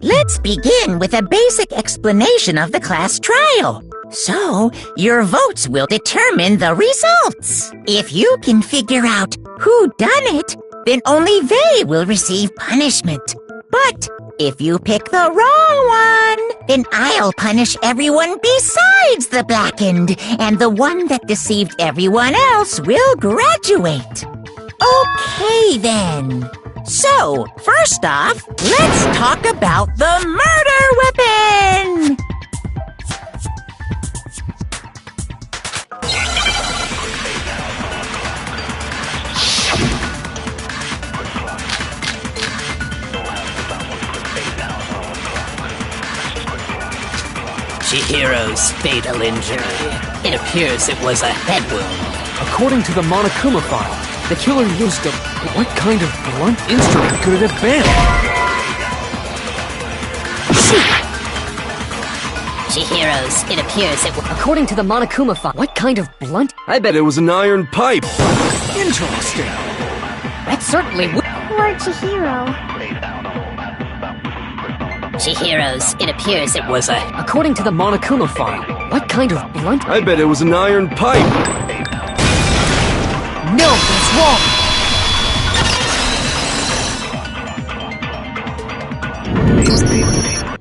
Let's begin with a basic explanation of the class trial. So, your votes will determine the results. If you can figure out who done it, then only they will receive punishment. But if you pick the wrong one, then I'll punish everyone besides the blackened, and the one that deceived everyone else will graduate. Okay, then. So, first off, let's talk about the murder weapon! Chihiro's fatal injury. It appears it was a head wound. According to the Monokuma file, the killer used a... What kind of blunt instrument could it have been? Chihiro's, it appears it was... According to the Monokuma file, what kind of blunt... I bet it was an iron pipe. Interesting. That certainly would... Poor Chihiro. Chihiro's, it appears it was a... According to the Monokuma file, what kind of blunt... I bet it was an iron pipe. No, that's wrong!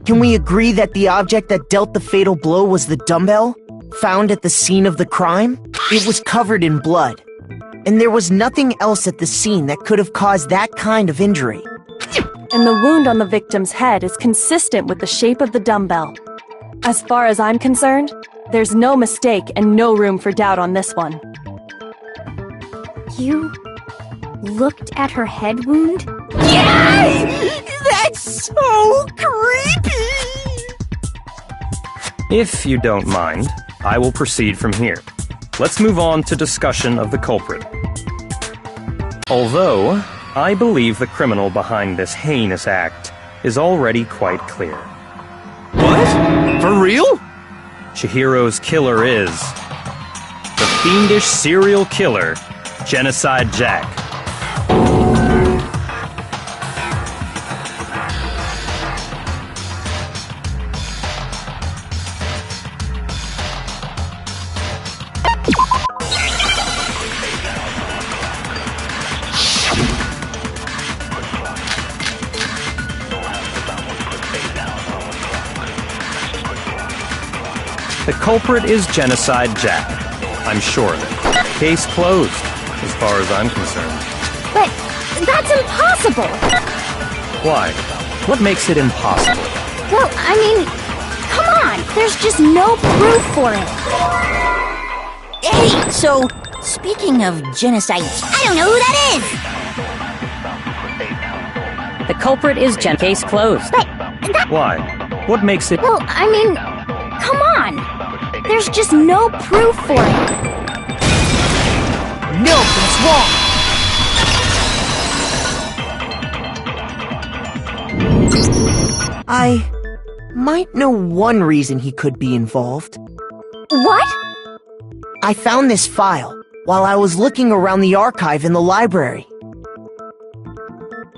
Can we agree that the object that dealt the fatal blow was the dumbbell, found at the scene of the crime? It was covered in blood, and there was nothing else at the scene that could have caused that kind of injury. And the wound on the victim's head is consistent with the shape of the dumbbell. As far as I'm concerned, there's no mistake and no room for doubt on this one. You looked at her head wound? Yay! That's so creepy! If you don't mind, I will proceed from here. Let's move on to discussion of the culprit. Although, I believe the criminal behind this heinous act is already quite clear. What? For real? Chihiro's killer is... the fiendish serial killer, Genocide Jack. The culprit is Genocide Jack. I'm sure of it. Case closed, as far as I'm concerned. But that's impossible! Why? What makes it impossible? Well, I mean, come on! There's just no proof for it! Hey, so, speaking of genocide, I don't know who that is! The culprit is Case closed. But that... Why? What makes it... Well, I mean, come on! There's just no proof for it! No, that's wrong! I might know one reason he could be involved. What? I found this file while I was looking around the archive in the library.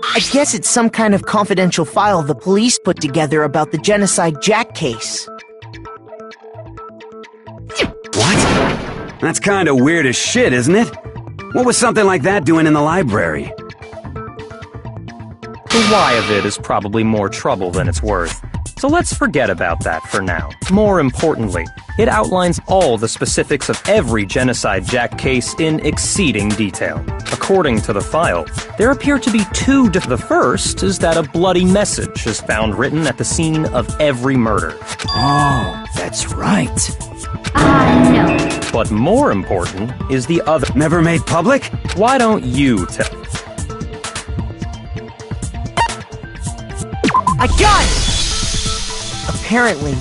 I guess it's some kind of confidential file the police put together about the Genocide Jack case. What? That's kinda weird as shit, isn't it? What was something like that doing in the library? The why of it is probably more trouble than it's worth. So let's forget about that for now. More importantly, it outlines all the specifics of every Genocide Jack case in exceeding detail. According to the file, there appear to be two. The first is that a bloody message is found written at the scene of every murder. Oh, that's right. No. But more important is the other. Never made public? Why don't you tell? I got it! Apparently,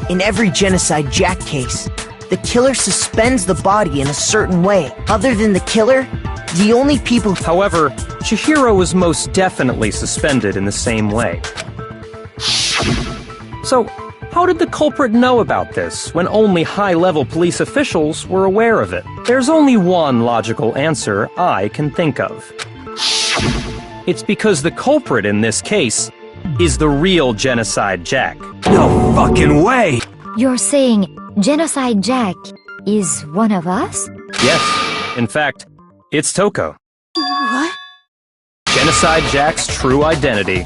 in every Genocide Jack case, the killer suspends the body in a certain way. Other than the killer, The only people... However, Chihiro was most definitely suspended in the same way. So, how did the culprit know about this when only high-level police officials were aware of it? There's only one logical answer I can think of. It's because the culprit in this case is the real Genocide Jack. No fucking way! You're saying Genocide Jack is one of us? Yes, in fact, it's Toko. What? Genocide Jack's true identity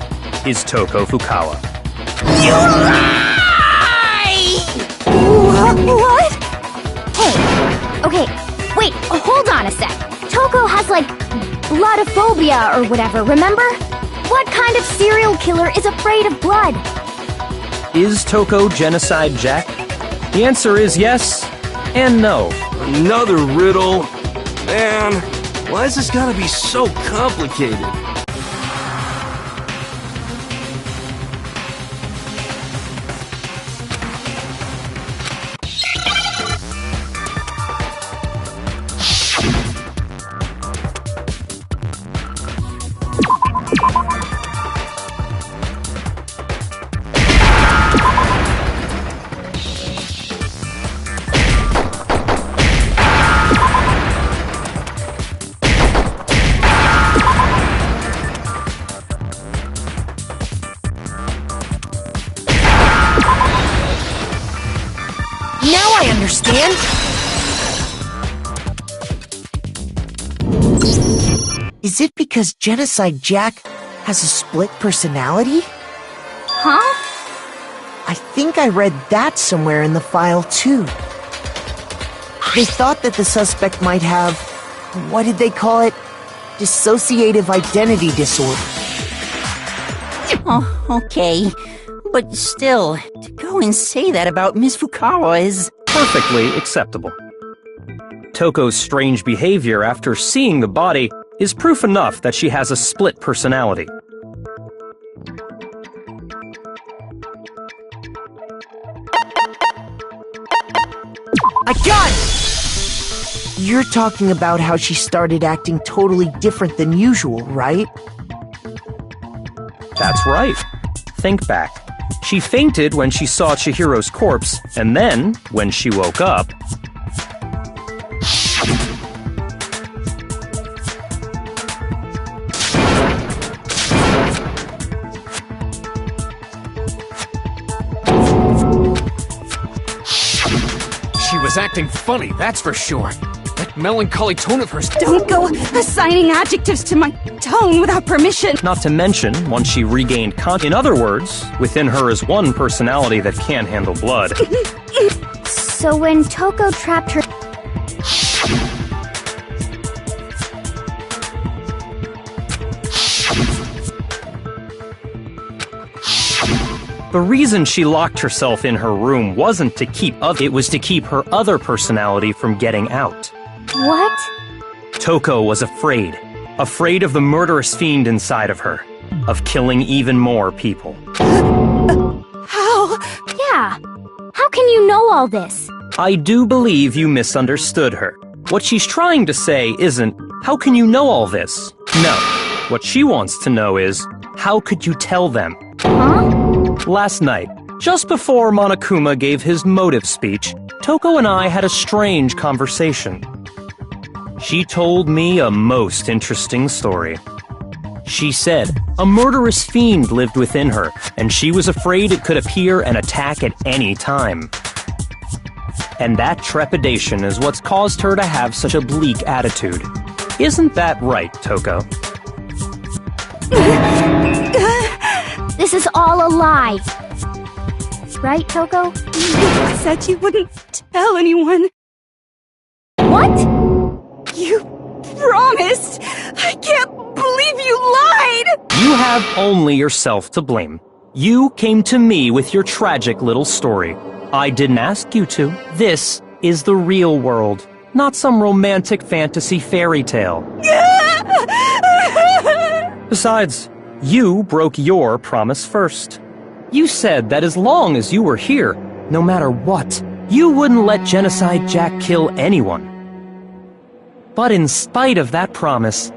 is Toko Fukawa. You lie! What? Hey, okay, wait, hold on a sec. Toko has, like, bloodophobia or whatever, remember? What kind of serial killer is afraid of blood? Is Toko Genocide Jack? The answer is yes and no. Another riddle? Man, why is this gotta be so complicated? Now I understand. Is it because Genocide Jack has a split personality? Huh? I think I read that somewhere in the file, too. They thought that the suspect might have, what did they call it? Dissociative identity disorder. Oh, okay. But still, to go and say that about Miss Fukawa is... Perfectly acceptable. Toko's strange behavior after seeing the body is proof enough that she has a split personality. I got it! You're talking about how she started acting totally different than usual, right? That's right. Think back. She fainted when she saw Chihiro's corpse, and then, when she woke up... She was acting funny, that's for sure. That melancholy tone of hers. Don't go assigning adjectives to my tone without permission. Not to mention, once she regained in other words, within her is one personality that can't handle blood. So when Toko trapped her... The reason she locked herself in her room wasn't to keep it was to keep her other personality from getting out. What? Toko was afraid. Afraid of the murderous fiend inside of her. Of killing even more people. How? Yeah. How can you know all this? I do believe you misunderstood her. What she's trying to say isn't, how can you know all this? No. What she wants to know is, how could you tell them? Huh? Last night, just before Monokuma gave his motive speech, Toko and I had a strange conversation. She told me a most interesting story. She said a murderous fiend lived within her, and she was afraid it could appear and attack at any time. And that trepidation is what's caused her to have such a bleak attitude. Isn't that right, Toko? This is all a lie. Right, Toko? You said you wouldn't tell anyone. What? You promised! I can't believe you lied! You have only yourself to blame. You came to me with your tragic little story. I didn't ask you to. This is the real world, not some romantic fantasy fairy tale. Besides, you broke your promise first. You said that as long as you were here, no matter what, you wouldn't let Genocide Jack kill anyone. But in spite of that promise,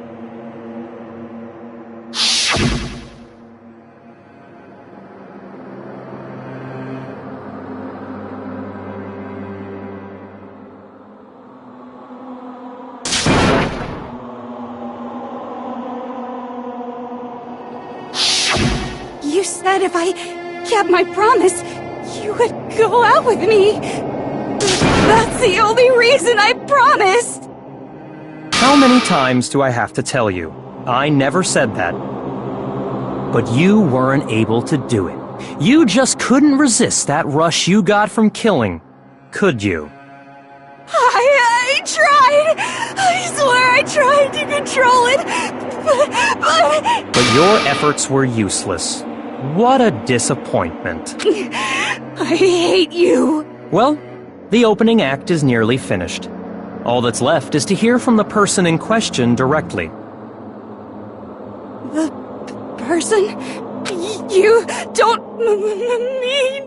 You said if I kept my promise, you would go out with me. That's the only reason I promised. how many times do I have to tell you? I never said that. But you weren't able to do it. You just couldn't resist that rush you got from killing, could you? I tried. I swear I tried to control it, but... But your efforts were useless. What a disappointment. I hate you. Well, the opening act is nearly finished. All that's left is to hear from the person in question directly. The person? You don't mean...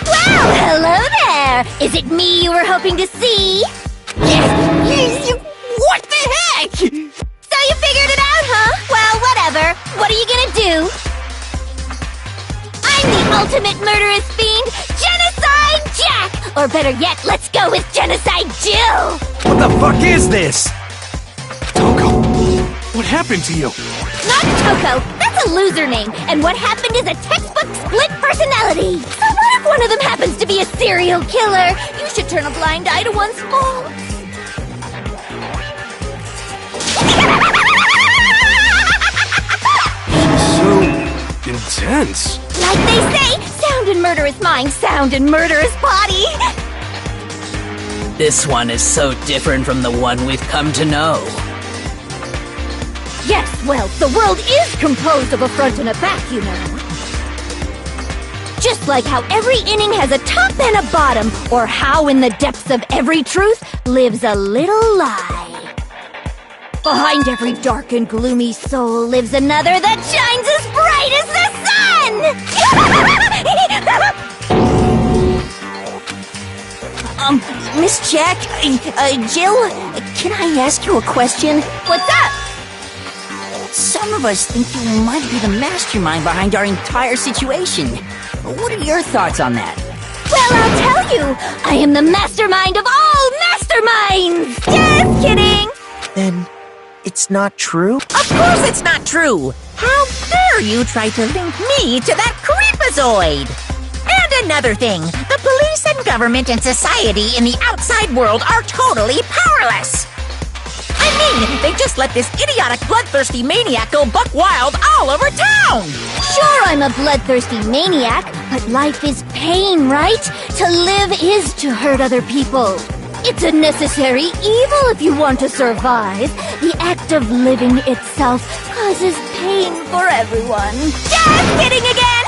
Well, hello there! Is it me you were hoping to see? What the heck? So you figured it out, huh? Well, whatever. What are you gonna do? I'm the ultimate murderous fiend, Genocide Jack! Or better yet, let's go with Genocide Jill! What the fuck is this? Toko, what happened to you? Not Toko! That's a loser name! And what happened is a textbook split personality! So what if one of them happens to be a serial killer? You should turn a blind eye to one's faults. So intense. Like they say, sound in murderous mind, sound in murderous body! This one is so different from the one we've come to know. Yes, well, the world is composed of a front and a back, you know. Just like how every inning has a top and a bottom, or how in the depths of every truth lives a little lie. Behind every dark and gloomy soul lives another that shines as bright as the sun! Miss Jack, Jill, can I ask you a question? What's up? Some of us think you might be the mastermind behind our entire situation. What are your thoughts on that? Well, I'll tell you! I am the mastermind of all masterminds! Just kidding! Then it's not true? Of course it's not true! How dare you try to link me to that creepazoid! And another thing, the police and government and society in the outside world are totally powerless! I mean, they just let this idiotic bloodthirsty maniac go buck wild all over town! Sure, I'm a bloodthirsty maniac, but life is pain, right? To live is to hurt other people. It's a necessary evil if you want to survive. The act of living itself causes pain for everyone. Just kidding again!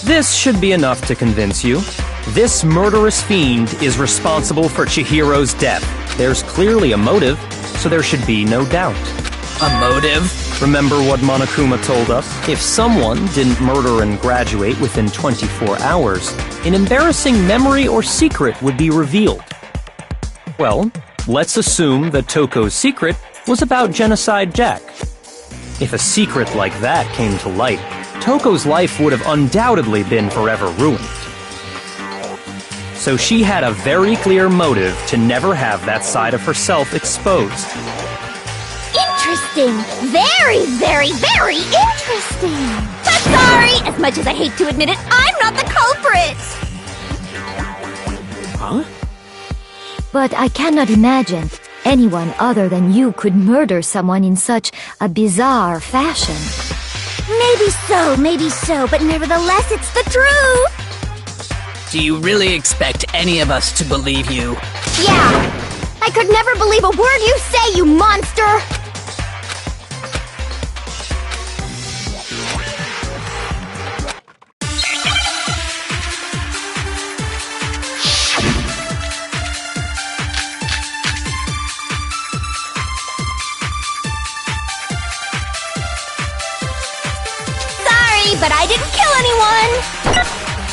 This should be enough to convince you. This murderous fiend is responsible for Chihiro's death. There's clearly a motive, so there should be no doubt. A motive? Remember what Monokuma told us? If someone didn't murder and graduate within 24 hours, an embarrassing memory or secret would be revealed. Well, let's assume that Toko's secret was about Genocide Jack. If a secret like that came to light, Toko's life would have undoubtedly been forever ruined. So she had a very clear motive to never have that side of herself exposed. Interesting. Very, very, very interesting. But sorry, as much as I hate to admit it, I'm not the culprit. Huh? But I cannot imagine anyone other than you could murder someone in such a bizarre fashion. Maybe so, but nevertheless, it's the truth. Do you really expect any of us to believe you? Yeah. I could never believe a word you say, you monster. but I didn't kill anyone!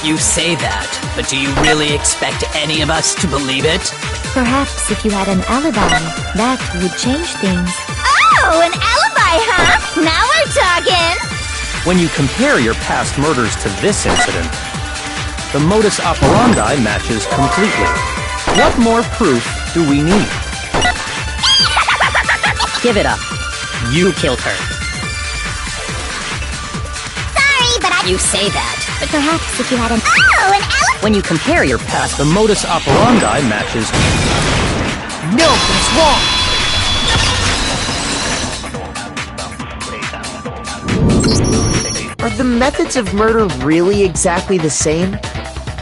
You say that, but do you really expect any of us to believe it? Perhaps if you had an alibi, that would change things. Oh, an alibi, huh? Now we're talking! When you compare your past murders to this incident, the modus operandi matches completely. What more proof do we need? Give it up. You killed her. Sorry, but I... You say that, but Perhaps if you had an... Oh, an alibi! when you compare your past... The modus operandi matches... No, that's wrong! Are the methods of murder really exactly the same?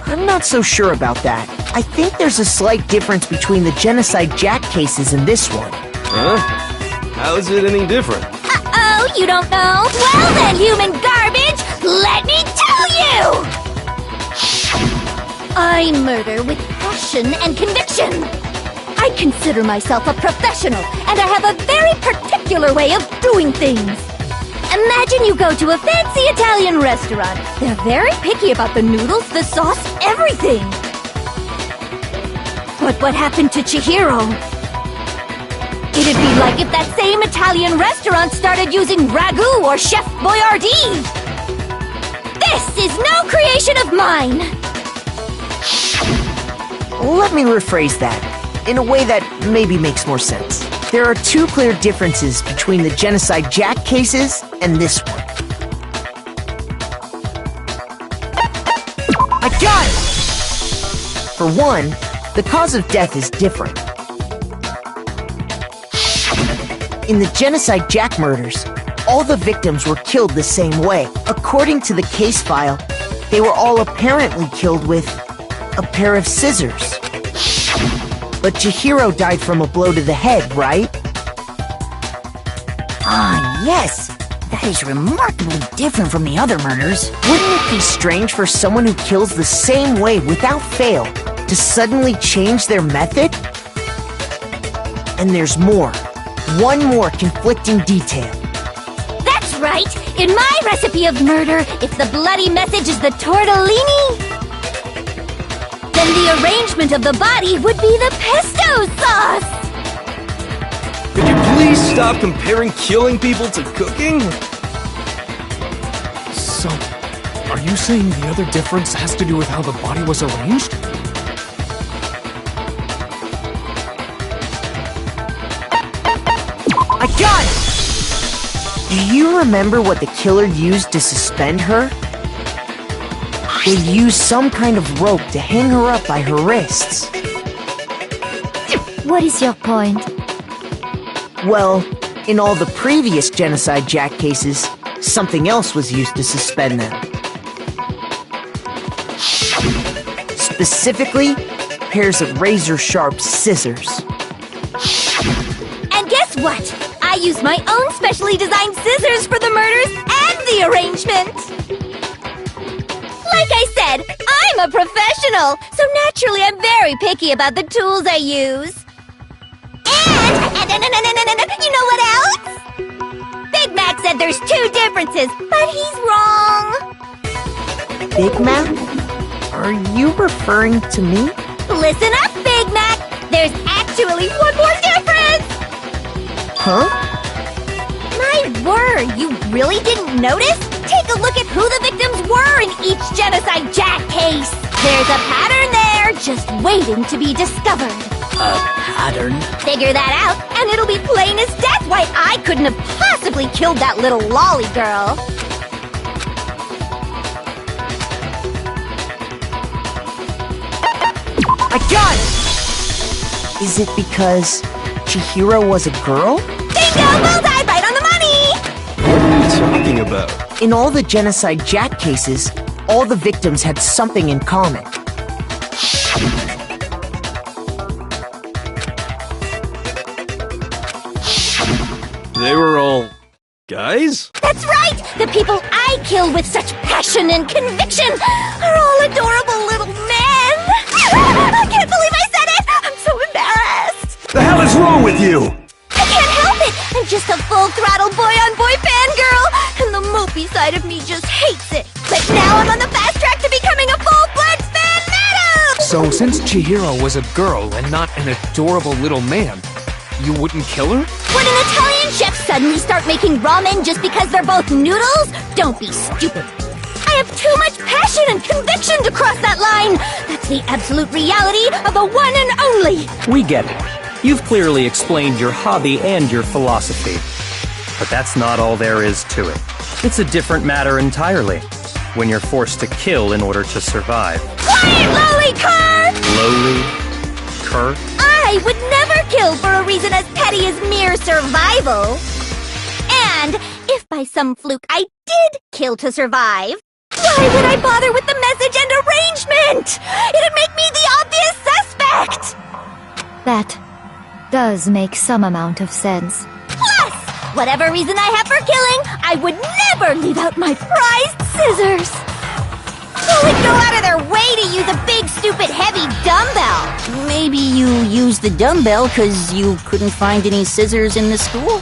I'm not so sure about that. I think there's a slight difference between the Genocide Jack cases and this one. Huh? How is it any different? Uh-oh, you don't know? Well then, human garbage, let me tell you! I murder with passion and conviction. I consider myself a professional, and I have a very particular way of doing things. Imagine you go to a fancy Italian restaurant. They're very picky about the noodles, the sauce, everything. But what happened to Chihiro? It'd be like if that same Italian restaurant started using ragu or Chef Boyardee. This is no creation of mine. Let me rephrase that, in a way that maybe makes more sense. There are two clear differences between the Genocide Jack cases and this one. I got it! For one, the cause of death is different. In the Genocide Jack murders, all the victims were killed the same way. According to the case file, they were all apparently killed with a pair of scissors. But Chihiro died from a blow to the head, right? Ah, yes. That is remarkably different from the other murders. Wouldn't it be strange for someone who kills the same way without fail to suddenly change their method? And there's more. One more conflicting detail. That's right! In my recipe of murder, if the bloody message is the tortellini, then the arrangement of the body would be the pesto sauce! Could you please stop comparing killing people to cooking? So, are you saying the other difference has to do with how the body was arranged? I got it! Do you remember what the killer used to suspend her? They used some kind of rope to hang her up by her wrists. What is your point? Well, in all the previous Genocide Jack cases, something else was used to suspend them. Specifically, pairs of razor-sharp scissors. And guess what? I used my own specially designed scissors for the murders and the arrangement! Like I said, I'm a professional, so naturally I'm very picky about the tools I use. And you know what else? Big Mac said there's two differences, but he's wrong. Big Mac? Are you referring to me? Listen up, Big Mac! There's actually one more difference! Huh? My word, you really didn't notice? Take a look at who the victims were in each Genocide Jack case. There's a pattern there, just waiting to be discovered. A pattern? Figure that out, and it'll be plain as death why I couldn't have possibly killed that little lolly girl. I got it! Is it because Chihiro was a girl? Bingo! Bullseye! Right on the money! What are you talking about? In all the Genocide Jack cases, all the victims had something in common. They were all... guys? That's right! The people I kill with such passion and conviction are all adorable little men! I can't believe I said it! I'm so embarrassed! The hell is wrong with you? I can't help it! I'm just a full-throttle boy-on-boy fangirl! And the mopey side of me just hates it. But now I'm on the fast track to becoming a full-blood Fan So, since Chihiro was a girl and not an adorable little man, you wouldn't kill her? Would an Italian chef suddenly start making ramen just because they're both noodles? Don't be stupid. I have too much passion and conviction to cross that line. That's the absolute reality of the one and only. We get it. You've clearly explained your hobby and your philosophy. But that's not all there is to it. It's a different matter entirely. When you're forced to kill in order to survive. Quiet, lowly cur! Lowly? Cur? I would never kill for a reason as petty as mere survival. And if by some fluke I did kill to survive, why would I bother with the message and arrangement? It'd make me the obvious suspect! That does make some amount of sense. Plus, whatever reason I have for killing, I would never leave out my prized scissors. Who would go out of their way to use a big, stupid, heavy dumbbell? Maybe you used the dumbbell because you couldn't find any scissors in the school?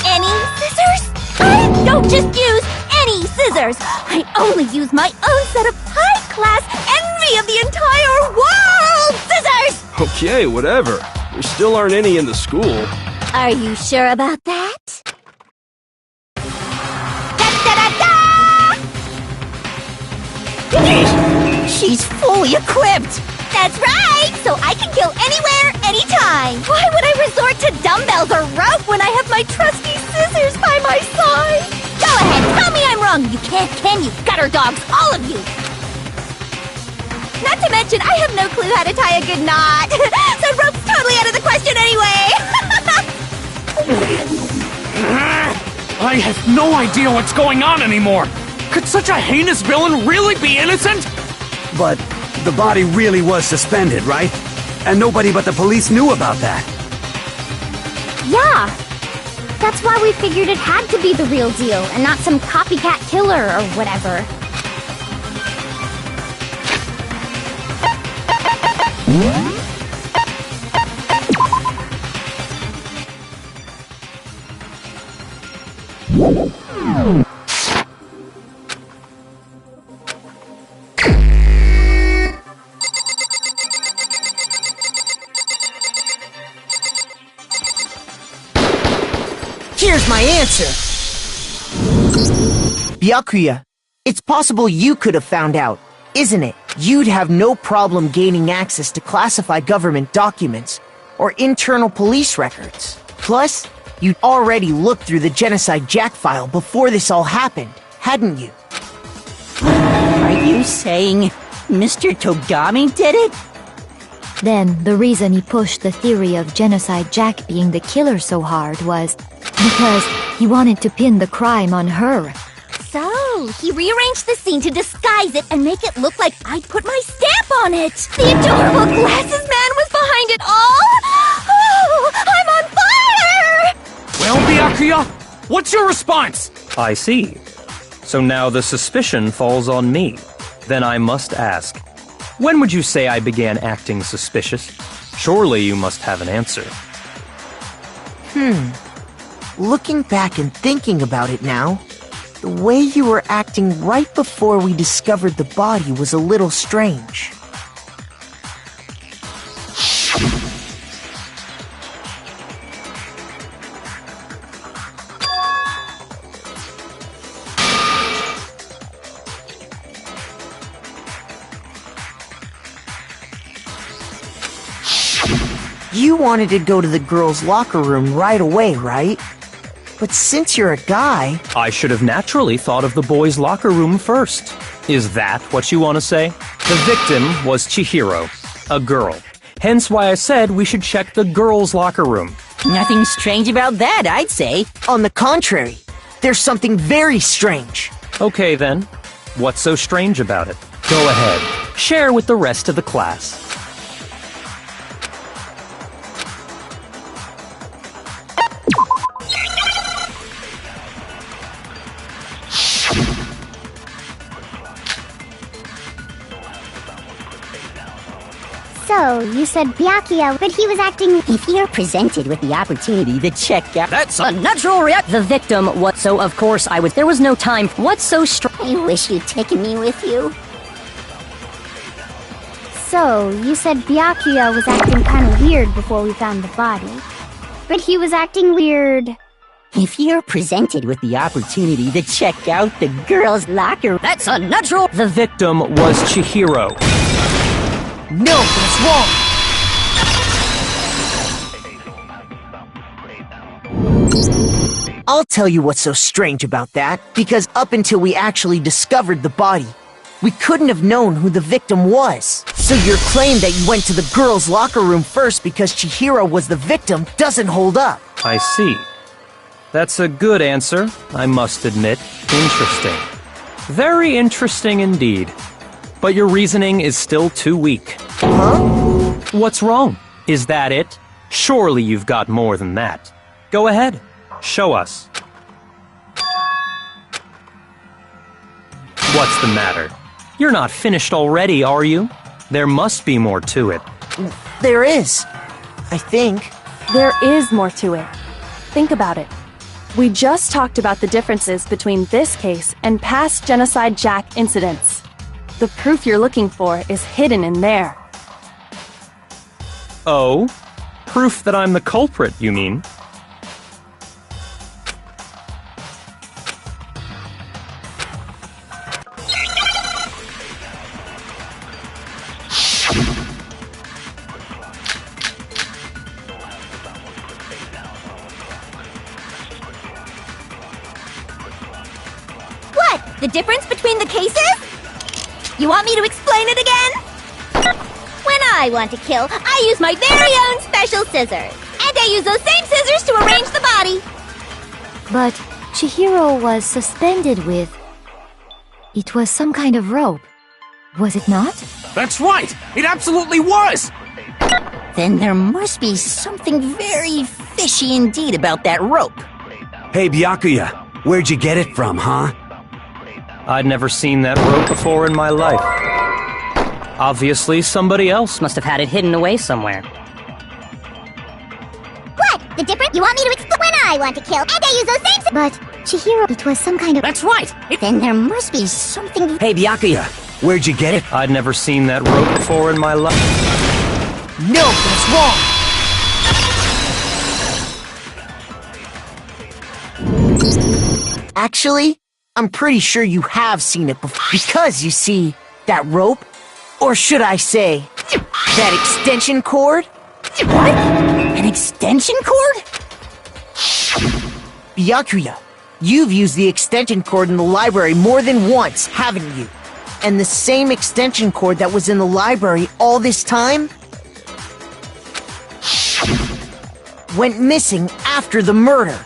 Any scissors? I don't just use any scissors. I only use my own set of high-class envy of the entire world scissors! Okay, whatever. There still aren't any in the school. Are you sure about that? She's fully equipped! That's right! So I can kill anywhere, anytime! Why would I resort to dumbbells or rope when I have my trusty scissors by my side? Go ahead, tell me I'm wrong! You can't, can you? Gutter dogs, all of you! Not to mention, I have no clue how to tie a good knot. So rope's totally out of the question anyway! I have no idea what's going on anymore! Could such a heinous villain really be innocent? But the body really was suspended, right? And nobody but the police knew about that. Yeah! That's why we figured it had to be the real deal, and not some copycat killer or whatever. Here's my answer! Byakuya, it's possible you could have found out, isn't it? You'd have no problem gaining access to classified government documents or internal police records. Plus, you'd already looked through the Genocide Jack file before this all happened, hadn't you? Are you saying Mr. Togami did it? Then, the reason he pushed the theory of Genocide Jack being the killer so hard was because he wanted to pin the crime on her. So, he rearranged the scene to disguise it and make it look like I'd put my stamp on it! The adorable glasses man was behind it all! Oh, I'm on fire! Well, Byakuya, what's your response? I see. So now the suspicion falls on me. Then I must ask, when would you say I began acting suspicious? Surely you must have an answer. Looking back and thinking about it now, the way you were acting right before we discovered the body was a little strange. You wanted to go to the girls' locker room right away, right? But since you're a guy... I should have naturally thought of the boys' locker room first. Is that what you want to say? The victim was Chihiro, a girl. Hence why I said we should check the girls' locker room. Nothing strange about that, I'd say. On the contrary, there's something very strange. Okay then, what's so strange about it? Go ahead, share with the rest of the class. So, So, you said Byakuya, but he was acting... If you're presented with the opportunity to check out... That's a natural reaction. The victim, what? So of course I would. There was no time. What's so I wish you'd taken me with you. So, you said Byakuya was acting kind of weird before we found the body. But he was acting weird... If you're presented with the opportunity to check out the girls' locker... That's a natural... The victim was Chihiro. No, that's wrong! I'll tell you what's so strange about that, because up until we actually discovered the body, we couldn't have known who the victim was. So your claim that you went to the girls' locker room first because Chihiro was the victim doesn't hold up. I see. That's a good answer, I must admit. Interesting. Very interesting indeed. But your reasoning is still too weak. Huh? What's wrong? Is that it? Surely you've got more than that. Go ahead. Show us. What's the matter? You're not finished already, are you? There must be more to it. There is. I think. There is more to it. Think about it. We just talked about the differences between this case and past Genocide Jack incidents. The proof you're looking for is hidden in there. Oh? Proof that I'm the culprit, you mean? The difference between the cases? You want me to explain it again? When I want to kill, I use my very own special scissors. And I use those same scissors to arrange the body. But Chihiro was suspended with... It was some kind of rope. Was it not? That's right! It absolutely was! Then there must be something very fishy indeed about that rope. Hey, Byakuya, where'd you get it from, huh? I'd never seen that rope before in my life. Obviously, somebody else must have had it hidden away somewhere. What? The difference? You want me to explain? When I want to kill, and I use those same... But, Chihiro, it was some kind of... That's right! Then there must be something... Hey, Byakuya, where'd you get it? I'd never seen that rope before in my life. No, that's wrong! Actually, I'm pretty sure you have seen it before. Because, you see, that rope, or should I say, that extension cord? What? An extension cord? Byakuya, you've used the extension cord in the library more than once, haven't you? And the same extension cord that was in the library all this time went missing after the murder.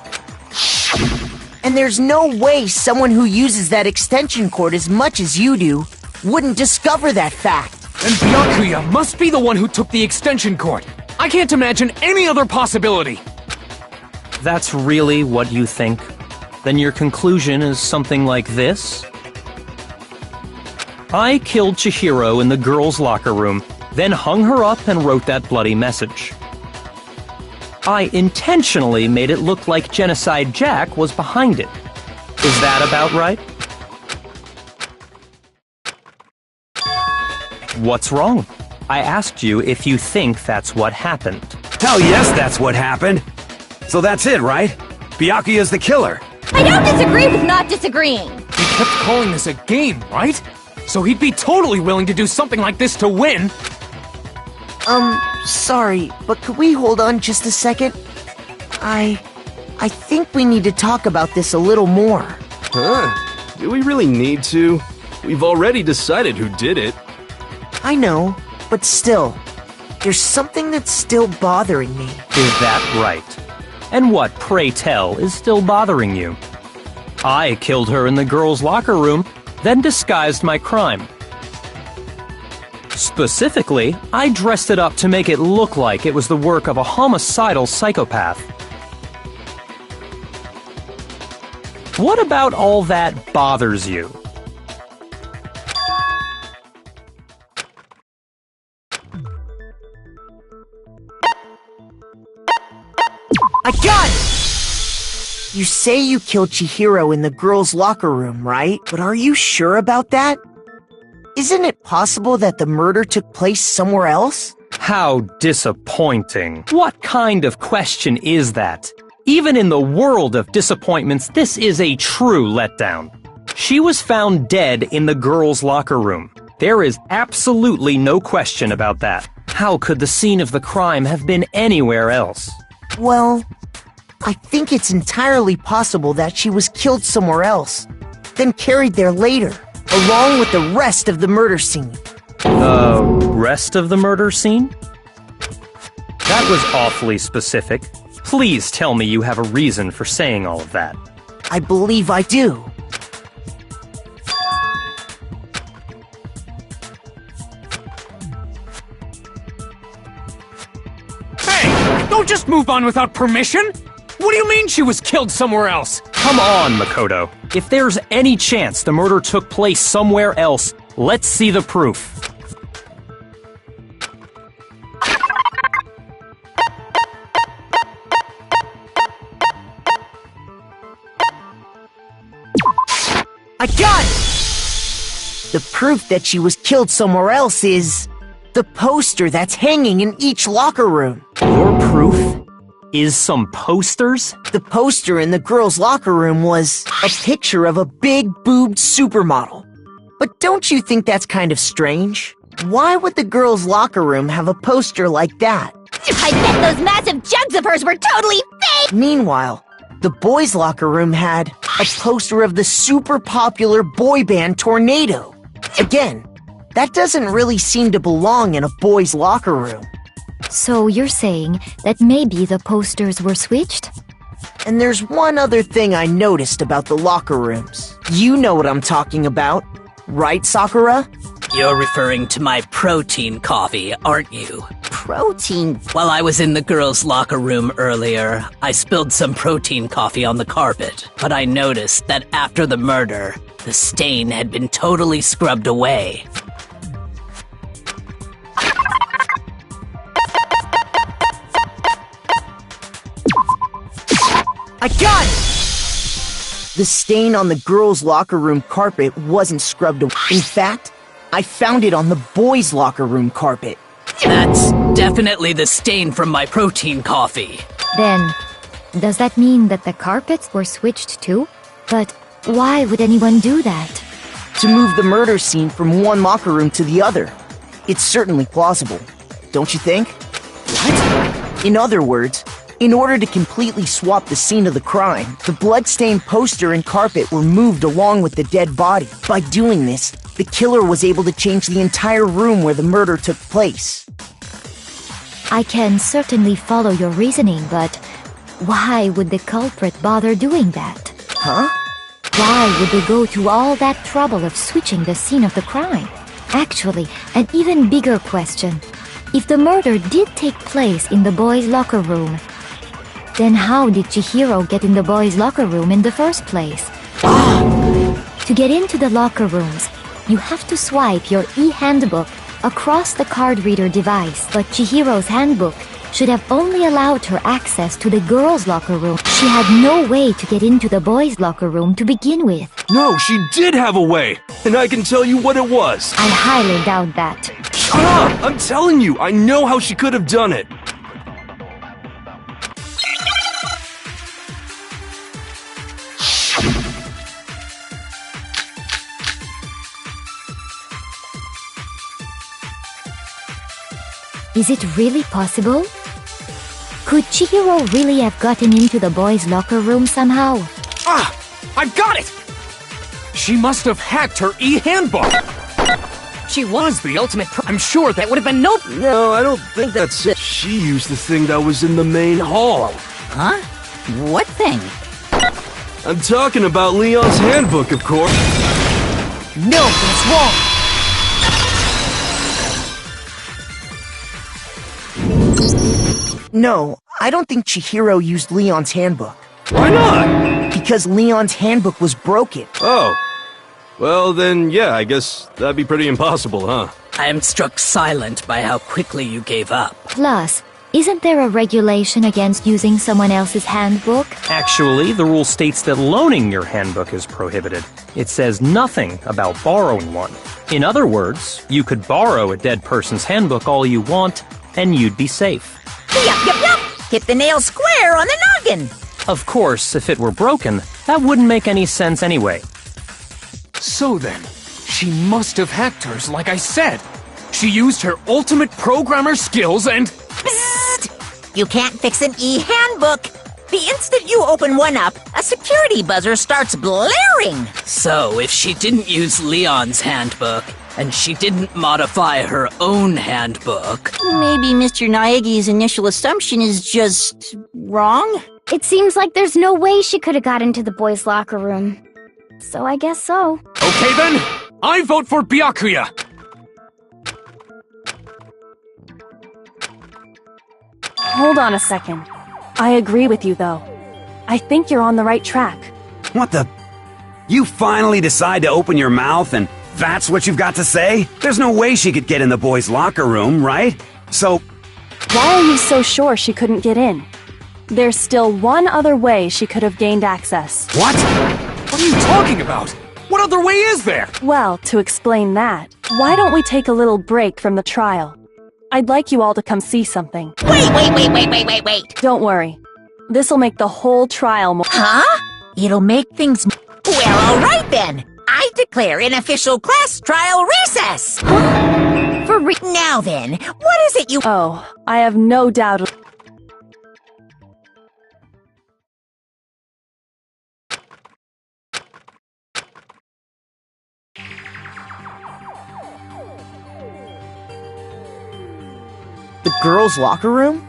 And there's no way someone who uses that extension cord as much as you do wouldn't discover that fact. And Byakuya must be the one who took the extension cord. I can't imagine any other possibility. That's really what you think? Then your conclusion is something like this? I killed Chihiro in the girls' locker room, then hung her up and wrote that bloody message. I intentionally made it look like Genocide Jack was behind it. Is that about right? What's wrong? I asked you if you think that's what happened. Hell yes, that's what happened. So that's it, right? Byakuya's the killer. I don't disagree with not disagreeing. He kept calling this a game, right? So he'd be totally willing to do something like this to win. Sorry, but could we hold on just a second? I think we need to talk about this a little more. Huh? Do we really need to? We've already decided who did it. I know, but still, there's something that's still bothering me. Is that right? And what, pray tell, is still bothering you? I killed her in the girls' locker room, then disguised my crime. Specifically, I dressed it up to make it look like it was the work of a homicidal psychopath. What about all that bothers you? I got it! You say you killed Chihiro in the girls' locker room, right? But are you sure about that? Isn't it possible that the murder took place somewhere else? How disappointing. What kind of question is that? Even in the world of disappointments, this is a true letdown. She was found dead in the girls' locker room. There is absolutely no question about that. How could the scene of the crime have been anywhere else? Well, I think it's entirely possible that she was killed somewhere else, then carried there later, along with the rest of the murder scene. The rest of the murder scene? That was awfully specific. Please tell me you have a reason for saying all of that. I believe I do. Hey! Don't just move on without permission! What do you mean she was killed somewhere else? Come on, Makoto. If there's any chance the murder took place somewhere else, let's see the proof. I got it! The proof that she was killed somewhere else is the poster that's hanging in each locker room. Your proof is some posters? The poster in the girls' locker room was a picture of a big-boobed supermodel. But don't you think that's kind of strange? Why would the girls' locker room have a poster like that? I bet those massive jugs of hers were totally fake! Meanwhile, the boys' locker room had a poster of the super popular boy band Tornado. Again, that doesn't really seem to belong in a boys' locker room. So you're saying that maybe the posters were switched? And there's one other thing I noticed about the locker rooms. You know what I'm talking about, right, Sakura? You're referring to my protein coffee, aren't you? Protein? While I was in the girls' locker room earlier, I spilled some protein coffee on the carpet, but I noticed that after the murder, the stain had been totally scrubbed away. I got it! The stain on the girls' locker room carpet wasn't scrubbed away. In fact, I found it on the boys' locker room carpet. That's definitely the stain from my protein coffee. Then, does that mean that the carpets were switched too? But why would anyone do that? To move the murder scene from one locker room to the other. It's certainly plausible, don't you think? What? In other words, in order to completely swap the scene of the crime, the blood-stained poster and carpet were moved along with the dead body. By doing this, the killer was able to change the entire room where the murder took place. I can certainly follow your reasoning, but why would the culprit bother doing that? Huh? Why would they go to all that trouble of switching the scene of the crime? Actually, an even bigger question. If the murder did take place in the boys' locker room, then how did Chihiro get in the boys' locker room in the first place? To get into the locker rooms, you have to swipe your e-handbook across the card reader device. But Chihiro's handbook should have only allowed her access to the girls' locker room. She had no way to get into the boys' locker room to begin with. No, she did have a way, and I can tell you what it was. I highly doubt that. Shut up! I'm telling you, I know how she could have done it. Is it really possible? Could Chihiro really have gotten into the boys' locker room somehow? Ah! I've got it! She must have hacked her e-handbook! She was the ultimate I'm sure that would have been no- No, I don't think that's it. She used the thing that was in the main hall. Huh? What thing? I'm talking about Leon's handbook, of course. No, that's wrong! No, I don't think Chihiro used Leon's handbook. Why not? Because Leon's handbook was broken. Oh. Well, then, yeah, I guess that'd be pretty impossible, huh? I am struck silent by how quickly you gave up. Plus, Isn't there a regulation against using someone else's handbook? Actually, the rule states that loaning your handbook is prohibited. It says nothing about borrowing one. In other words, you could borrow a dead person's handbook all you want, and you'd be safe. Yup. Hit the nail square on the noggin. Of course, if it were broken, that wouldn't make any sense anyway. So then, she must have hacked hers like I said. She used her ultimate programmer skills and... Psst! You can't fix an e-handbook. The instant you open one up, a security buzzer starts blaring. So, if she didn't use Leon's handbook, and she didn't modify her own handbook... Maybe Mr. Naegi's initial assumption is just... wrong? It seems like there's no way she could have got into the boys' locker room. So I guess so. Okay then, I vote for Byakuya. Hold on a second. I agree with you, though. I think you're on the right track. What the... You finally decide to open your mouth and that's what you've got to say? There's no way she could get in the boys' locker room, right? So... Why are you so sure she couldn't get in? There's still one other way she could have gained access. What? What are you talking about? What other way is there? Well, to explain that, why don't we take a little break from the trial? I'd like you all to come see something. Wait. Don't worry. This'll make the whole trial more— Huh? It'll make things... Well, all right then. I declare an official class trial recess. Now then, what is it you... Oh, I have no doubt... The girls' locker room?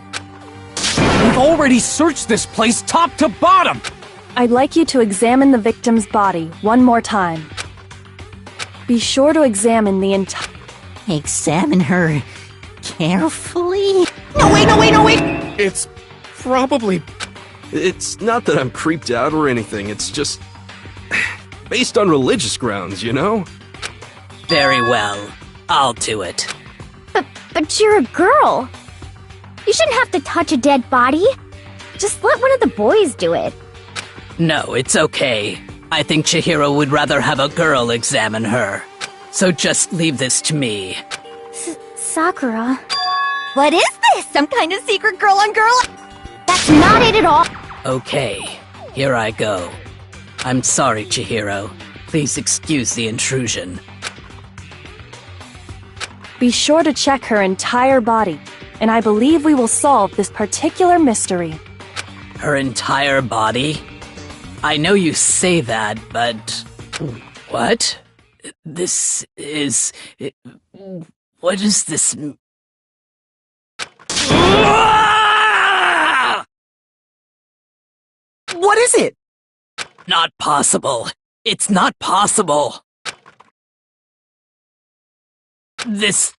We've already searched this place top to bottom! I'd like you to examine the victim's body one more time. Be sure to examine the entire... Examine her carefully? No, wait! It's probably... It's not that I'm creeped out or anything, it's just... based on religious grounds, you know? Very well. I'll do it. But you're a girl. You shouldn't have to touch a dead body. Just let one of the boys do it. No, it's okay. I think Chihiro would rather have a girl examine her. So just leave this to me. Sakura. What is this? Some kind of secret girl on girl? That's not it at all. Okay, here I go. I'm sorry, Chihiro. Please excuse the intrusion. Be sure to check her entire body, and I believe we will solve this particular mystery. Her entire body? I know you say that, but... What? This is... What is this... What is it? Not possible. It's not possible. This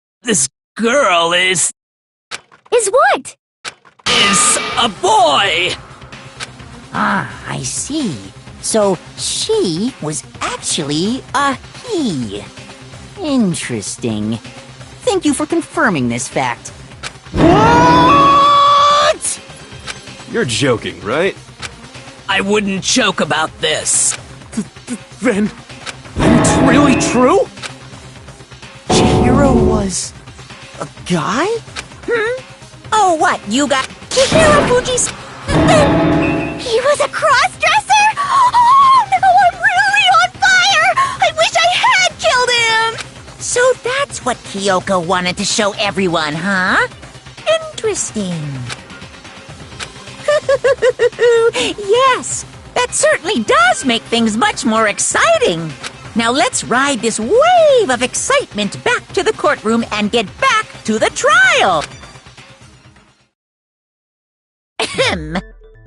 girl is what? Is a boy! Ah, I see. So she was actually a he. Interesting. Thank you for confirming this fact. What? You're joking, right? I wouldn't joke about this. Then it's really true? Chihiro was... a guy? Oh, what? You got... Chihiro Fuji's... He was a cross-dresser? Oh, no, I'm really on fire! I wish I had killed him! So that's what Kyoko wanted to show everyone, huh? Interesting. Yes, that certainly does make things much more exciting. Now let's ride this wave of excitement back to the courtroom and get back to the trial. Ahem.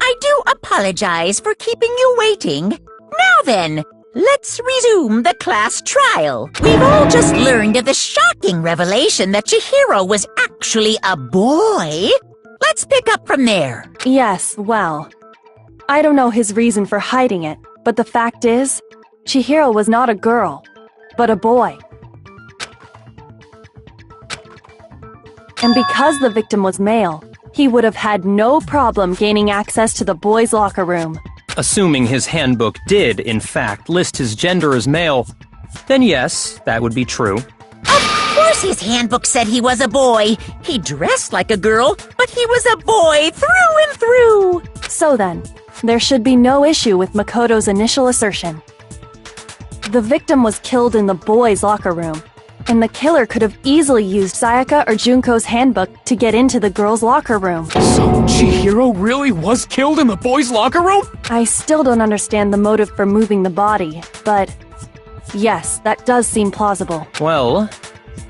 I do apologize for keeping you waiting. Now then, let's resume the class trial. We've all just learned of the shocking revelation that Chihiro was actually a boy. Let's pick up from there. Yes, well, I don't know his reason for hiding it, but the fact is, Chihiro was not a girl, but a boy. And because the victim was male, he would have had no problem gaining access to the boys' locker room. Assuming his handbook did, in fact, list his gender as male, then yes, that would be true. Of course his handbook said he was a boy. He dressed like a girl, but he was a boy through and through. So then, there should be no issue with Makoto's initial assertion. The victim was killed in the boys' locker room, and the killer could have easily used Sayaka or Junko's handbook to get into the girls' locker room. So Chihiro really was killed in the boys' locker room? I still don't understand the motive for moving the body, but yes, that does seem plausible. Well,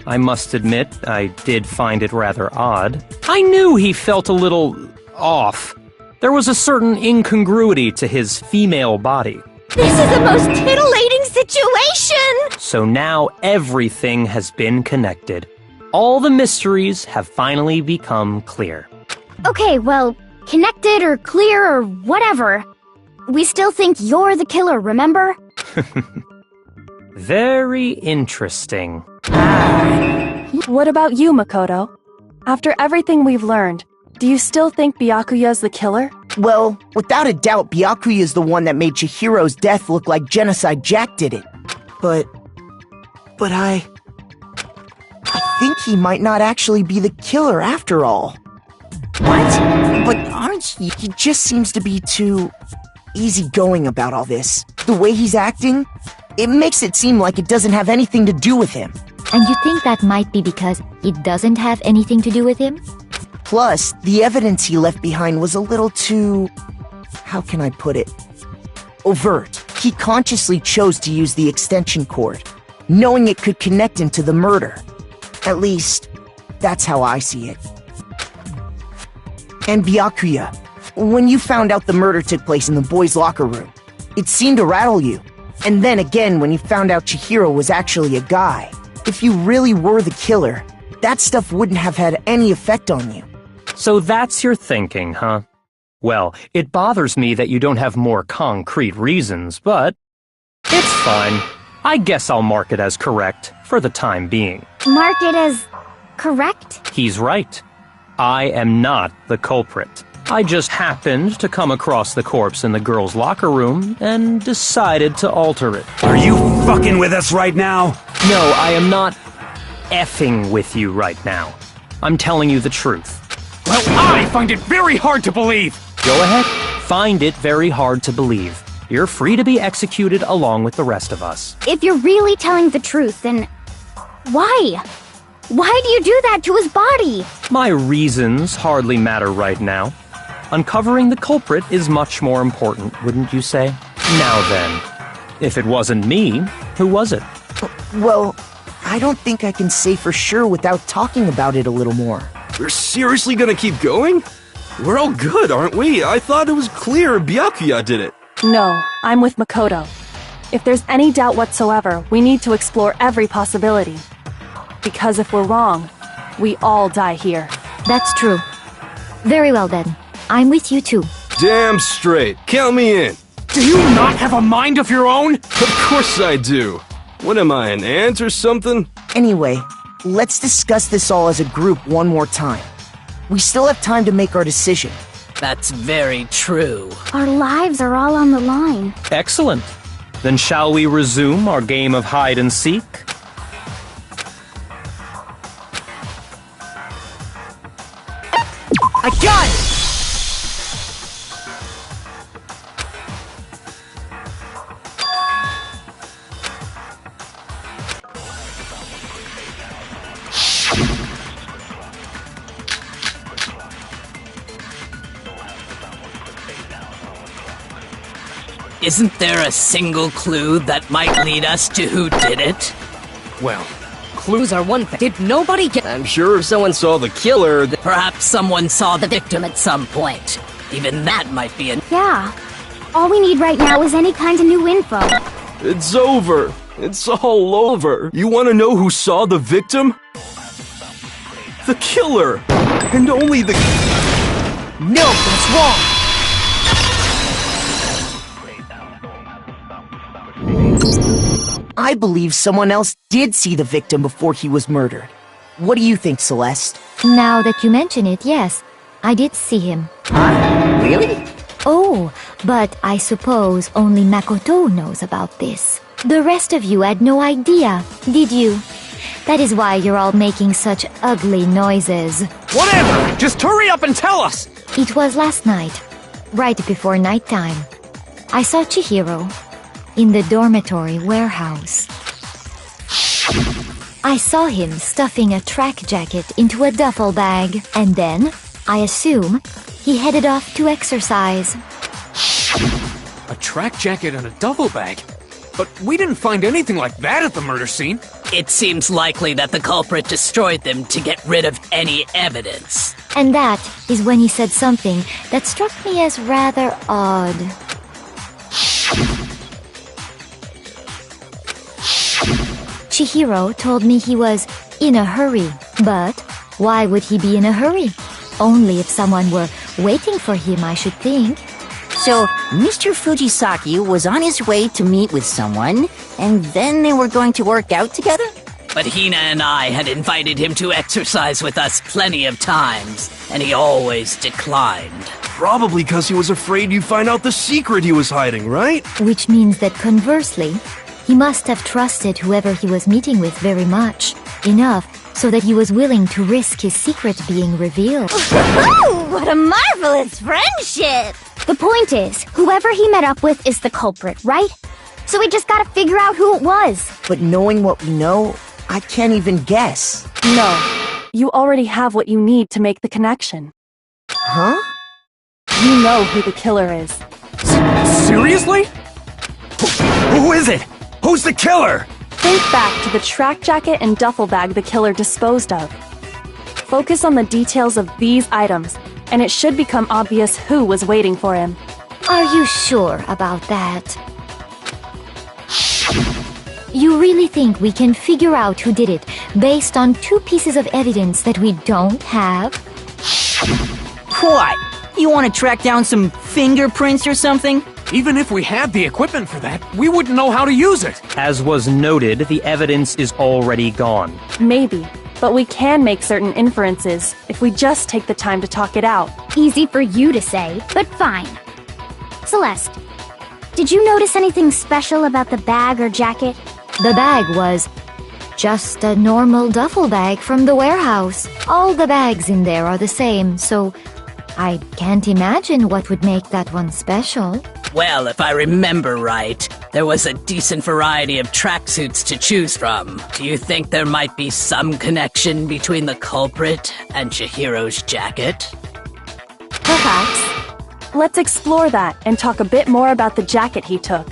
I must admit, I did find it rather odd. I knew he felt a little off. There was a certain incongruity to his female body. This is the most titillating situation! So now everything has been connected. All the mysteries have finally become clear. Okay, well, connected or clear or whatever. We still think you're the killer, remember? Very interesting. What about you, Makoto? After everything we've learned, do you still think Byakuya's the killer? Well, without a doubt, Byakuya is the one that made Chihiro's death look like Genocide Jack did it. But I think he might not actually be the killer after all. What? But aren't you? He just seems to be too easygoing about all this. The way he's acting, it makes it seem like it doesn't have anything to do with him. And you think that might be because it doesn't have anything to do with him? Plus, the evidence he left behind was a little too... how can I put it? Overt. He consciously chose to use the extension cord, knowing it could connect him to the murder. At least, that's how I see it. And Byakuya, when you found out the murder took place in the boys' locker room, it seemed to rattle you. And then again, when you found out Chihiro was actually a guy, if you really were the killer, that stuff wouldn't have had any effect on you. So that's your thinking, huh? Well, it bothers me that you don't have more concrete reasons, but it's fine. I guess I'll mark it as correct for the time being. Mark it as correct? He's right. I am not the culprit. I just happened to come across the corpse in the girls' locker room and decided to alter it. Are you fucking with us right now? No, I am not effing with you right now. I'm telling you the truth. Well, I find it very hard to believe! Go ahead. Find it very hard to believe. You're free to be executed along with the rest of us. If you're really telling the truth, then why? Why do you do that to his body? My reasons hardly matter right now. Uncovering the culprit is much more important, wouldn't you say? Now then, if it wasn't me, who was it? Well, I don't think I can say for sure without talking about it a little more. We're seriously gonna keep going? We're all good, aren't we? I thought it was clear Byakuya did it. No, I'm with Makoto. If there's any doubt whatsoever, we need to explore every possibility. Because if we're wrong, we all die here. That's true. Very well then. I'm with you too. Damn straight. Count me in. Do you not have a mind of your own? Of course I do. What am I, an ant or something? Anyway, let's discuss this all as a group one more time. We still have time to make our decision. That's very true. Our lives are all on the line. Excellent. Then shall we resume our game of hide and seek? I got it! Isn't there a single clue that might lead us to who did it? Well, clues are one thing. Did nobody get... I'm sure if someone saw the killer, Perhaps someone saw the victim at some point. Even that might be an... Yeah. All we need right now is any kind of new info. it's over. It's all over. You want to know who saw the victim? The killer. And only the... No, that's wrong! I believe someone else did see the victim before he was murdered. What do you think, Celeste? Now that you mention it, yes. I did see him. Huh? Really? Oh, but I suppose only Makoto knows about this. The rest of you had no idea, did you? That is why you're all making such ugly noises. Whatever! Just hurry up and tell us! It was last night, right before nighttime. I saw Chihiro in the dormitory warehouse. I saw him stuffing a track jacket into a duffel bag, and then, I assume, he headed off to exercise. A track jacket and a duffel bag? But we didn't find anything like that at the murder scene. It seems likely that the culprit destroyed them to get rid of any evidence. And that is when he said something that struck me as rather odd. Chihiro told me he was in a hurry, but why would he be in a hurry? Only if someone were waiting for him, I should think. So, Mr. Fujisaki was on his way to meet with someone, and then they were going to work out together? But Hina and I had invited him to exercise with us plenty of times, and he always declined. Probably because he was afraid you'd find out the secret he was hiding, right? Which means that conversely, he must have trusted whoever he was meeting with very much, enough so that he was willing to risk his secret being revealed. Oh, what a marvelous friendship! The point is, whoever he met up with is the culprit, right? So we just gotta figure out who it was. But knowing what we know, I can't even guess. No. You already have what you need to make the connection. Huh? You know who the killer is. Seriously? Who is it? Who's the killer? Think back to the track jacket and duffel bag the killer disposed of. Focus on the details of these items, and it should become obvious who was waiting for him. Are you sure about that? You really think we can figure out who did it based on 2 pieces of evidence that we don't have? What? You want to track down some fingerprints or something? Even if we had the equipment for that, we wouldn't know how to use it. As was noted, the evidence is already gone. Maybe, but we can make certain inferences if we just take the time to talk it out. Easy for you to say, but fine. Celeste, did you notice anything special about the bag or jacket? The bag was just a normal duffel bag from the warehouse. All the bags in there are the same, so I can't imagine what would make that one special. Well, if I remember right, there was a decent variety of tracksuits to choose from. Do you think there might be some connection between the culprit and Chihiro's jacket? Perhaps. Let's explore that and talk a bit more about the jacket he took.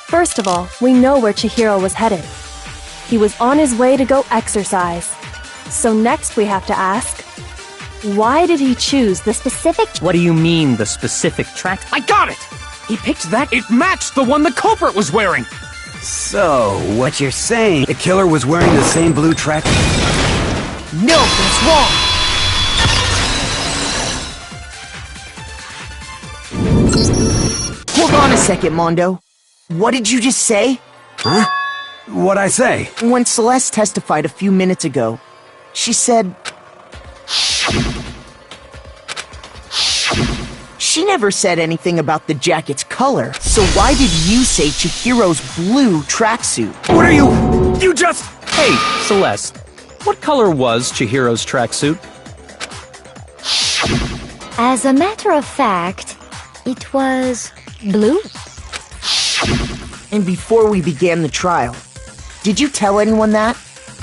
First of all, we know where Chihiro was headed. He was on his way to go exercise. So next we have to ask, why did he choose the specific... What do you mean, the specific track? I got it! He picked that. It matched the one the culprit was wearing. So, what you're saying, the killer was wearing the same blue track... No, that's wrong! Hold on a second, Mondo. What did you just say? Huh? What'd I say? When Celeste testified a few minutes ago, she said... She never said anything about the jacket's color, so why did you say Chihiro's blue tracksuit? What are you... You just... Hey, Celeste, what color was Chihiro's tracksuit? As a matter of fact, it was blue. And before we began the trial, did you tell anyone that?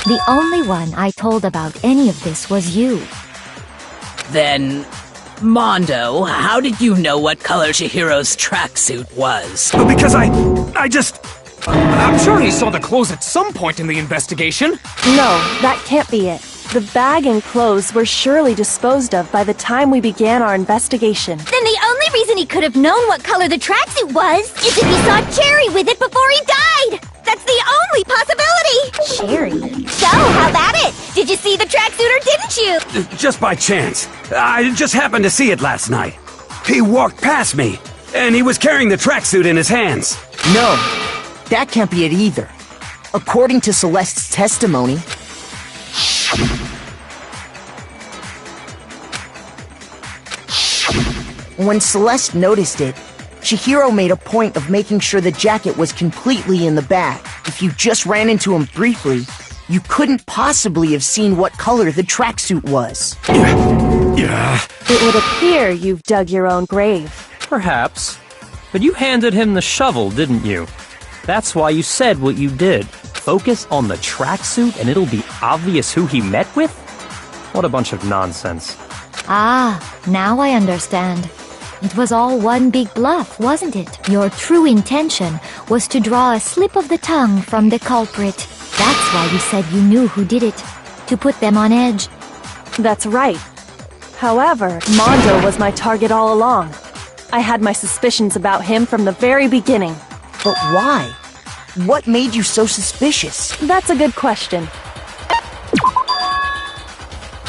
The only one I told about any of this was you. Then, Mondo, how did you know what color Chihiro's tracksuit was? Because I just... I'm sure he saw the clothes at some point in the investigation. No, that can't be it. The bag and clothes were surely disposed of by the time we began our investigation. Then the only reason he could have known what color the tracksuit was is if he saw Cherry with it before he died! That's That's the only possibility! Sherry. So, how about it? Did you see the tracksuit or didn't you? Just by chance. I just happened to see it last night. He walked past me, and he was carrying the tracksuit in his hands. No, that can't be it either. According to Celeste's testimony, when Celeste noticed it, Chihiro made a point of making sure the jacket was completely in the bag. If you just ran into him briefly, you couldn't possibly have seen what color the tracksuit was. Yeah. It would appear you've dug your own grave. Perhaps. But you handed him the shovel, didn't you? That's why you said what you did. Focus on the tracksuit and it'll be obvious who he met with? What a bunch of nonsense. Ah, now I understand. It was all one big bluff, wasn't it? Your true intention was to draw a slip of the tongue from the culprit. That's why you said you knew who did it. To put them on edge. That's right. However, Mondo was my target all along. I had my suspicions about him from the very beginning. But why? What made you so suspicious? That's a good question.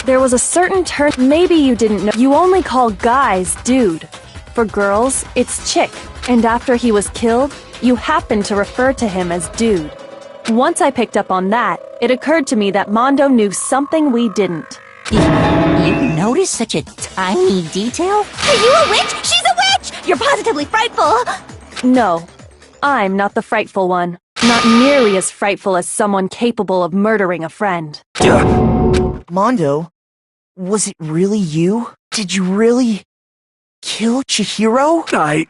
There was a certain turn. Maybe you didn't know. You only call guys dude. For girls, it's chick. And after he was killed, you happened to refer to him as dude. Once I picked up on that, it occurred to me that Mondo knew something we didn't. You noticed such a tiny detail? Are you a witch? She's a witch! You're positively frightful! No, I'm not the frightful one. Not nearly as frightful as someone capable of murdering a friend. Mondo, was it really you? Did you really kill Chihiro? I